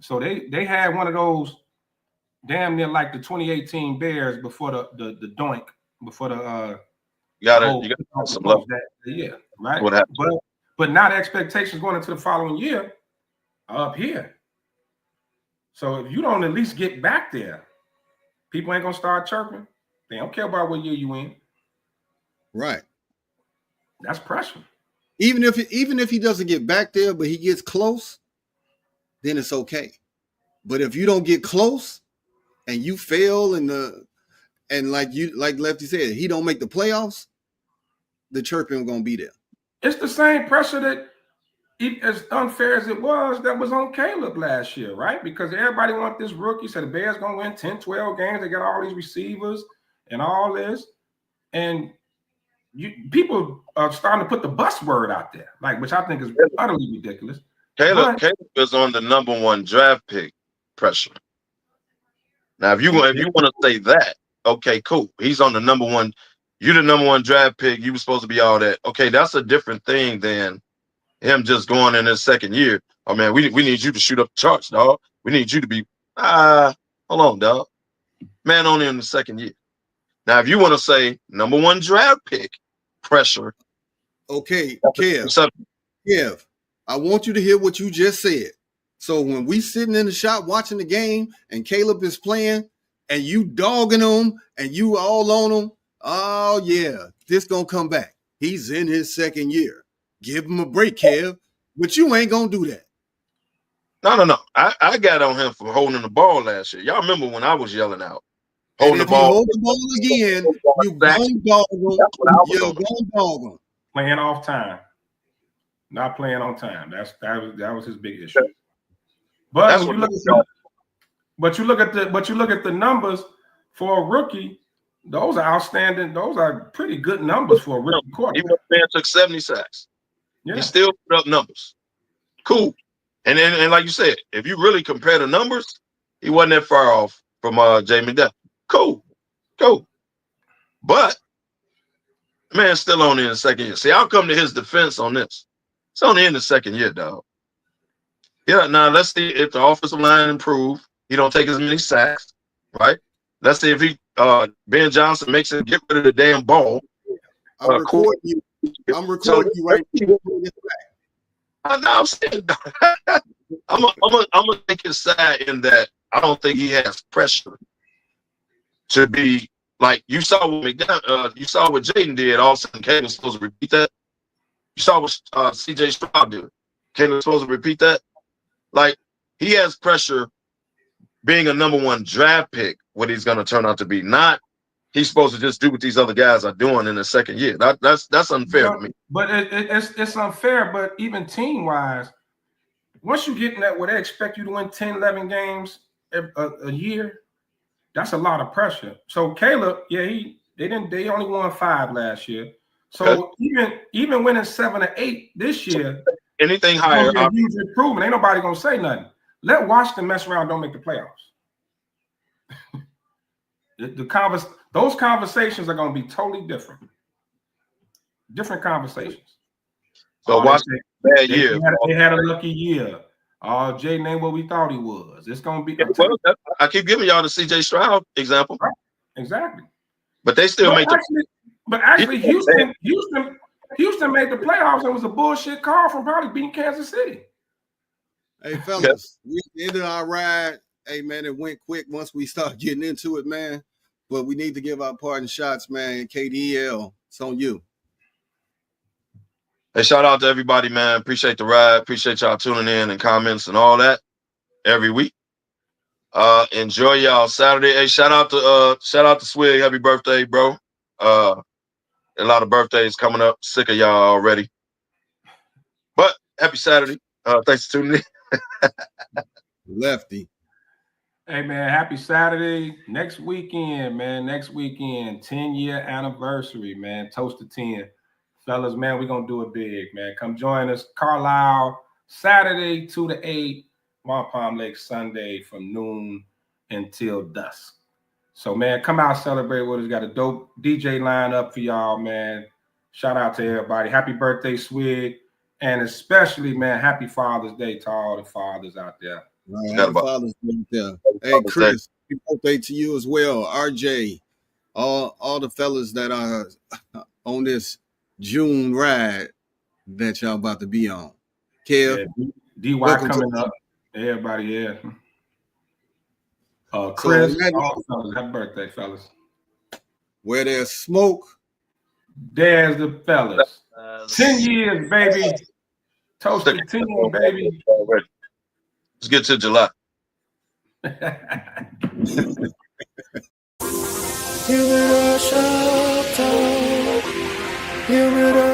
So they had one of those damn near like the 2018 Bears before the doink before the you got some love. Yeah, right. What happened? But now the expectations going into the following year are up here. So if you don't at least get back there, people ain't gonna start chirping. They don't care about what year you in. Right. That's pressure. Even if he doesn't get back there, but he gets close, then it's okay. But if you don't get close and you fail and like Lefty said, he don't make the playoffs, the chirping gonna be there. It's the same pressure that, as unfair as it was, that was on Caleb last year, right? Because everybody want this rookie. Said the Bears going to win 10, 12 games. They got all these receivers and all this. And people are starting to put the bus word out there, like, which I think is utterly ridiculous. Caleb is on the #1 draft pick pressure. Now, if you want to say that, okay, cool. He's on the #1. You're the #1 draft pick. You were supposed to be all that. Okay, that's a different thing than him just going in his second year. Oh man, we need you to shoot up the charts, dog. We need you to be hold on, dog. Man, only in the second year. Now, if you want to say #1 draft pick pressure, okay, Kev, I want you to hear what you just said. So when we sitting in the shop watching the game and Caleb is playing and you dogging him and you all on him, oh yeah, this gonna come back. He's in his second year. Give him a break, Kev. But you ain't gonna do that. No. I got on him for holding the ball last year. Y'all remember when I was yelling out, holding the ball. Hold the ball again, you gonna dog him. You're gonna dog him. Playing off time. Not playing on time. That was his big issue. But when you look at the numbers for a rookie, those are outstanding. Those are pretty good numbers for a rookie quarterback. Even if took 70 sacks. Yeah. He still put up numbers. Cool. And like you said, if you really compare the numbers, he wasn't that far off from Jay McDuffie. Cool. But man, still only in the second year. See, I'll come to his defense on this. It's only in the second year, dog. Yeah, now let's see if the offensive line improve. He don't take as many sacks, right? Let's see if Ben Johnson makes him get rid of the damn ball. I'm recording you. I'm recording you right now. I'm saying, I'm gonna take his side in that I don't think he has pressure to be like you saw what you saw what Jaden did. All of a sudden, Caleb was supposed to repeat that. You saw what CJ Stroud did. Caleb was supposed to repeat that. Like he has pressure being a #1 draft pick. What he's going to turn out to be, not he's supposed to just do what these other guys are doing in the second year. That's unfair to me. But it's unfair. But even team wise, once you get in that where they expect you to win 10, 11 games a year, that's a lot of pressure. So Caleb, they only won 5 last year. So even winning 7 or 8 this year, anything higher, a huge improvement. Ain't nobody gonna say nothing. Let Washington mess around, don't make the playoffs. Those conversations are gonna be totally different. Different conversations. So Washington bad year. They had a lucky year. Jaden ain't what we thought he was. It's gonna be. I keep giving y'all the CJ Stroud example. Right. Exactly. But they still make But actually, Houston made the playoffs. It was a bullshit call from probably beating Kansas City. Hey, fellas, we ended our ride. Hey, man, it went quick once we started getting into it, man. But we need to give our parting shots, man. KDL, it's on you. Hey, shout out to everybody, man. Appreciate the ride. Appreciate y'all tuning in and comments and all that every week. Enjoy y'all Saturday. Hey, shout out to Swig. Happy birthday, bro. A lot of birthdays coming up. Sick of y'all already. But happy Saturday. Thanks for tuning in. Lefty. Hey, man, happy Saturday. Next weekend, man. 10-year anniversary, man. Toast to 10. Fellas, man, we're going to do it big, man. Come join us. Carlisle, Saturday 2 to 8. Palm Lake, Sunday from noon until dusk. So, man, come out, celebrate with us. Got a dope DJ line up for y'all, man. Shout out to everybody. Happy birthday, Swig. And especially, man, happy Father's Day to all the fathers out there. Happy Father's Day there. Hey, Chris, happy birthday to you as well. RJ, all the fellas that are on this June ride that y'all about to be on. Kev, DY coming up. Everybody, yeah. Chris, happy birthday, fellas. Where there's smoke, there's the fellas. 10 years, baby. Toast to 10, baby. Let's get to July. Give it a shout out. Give it a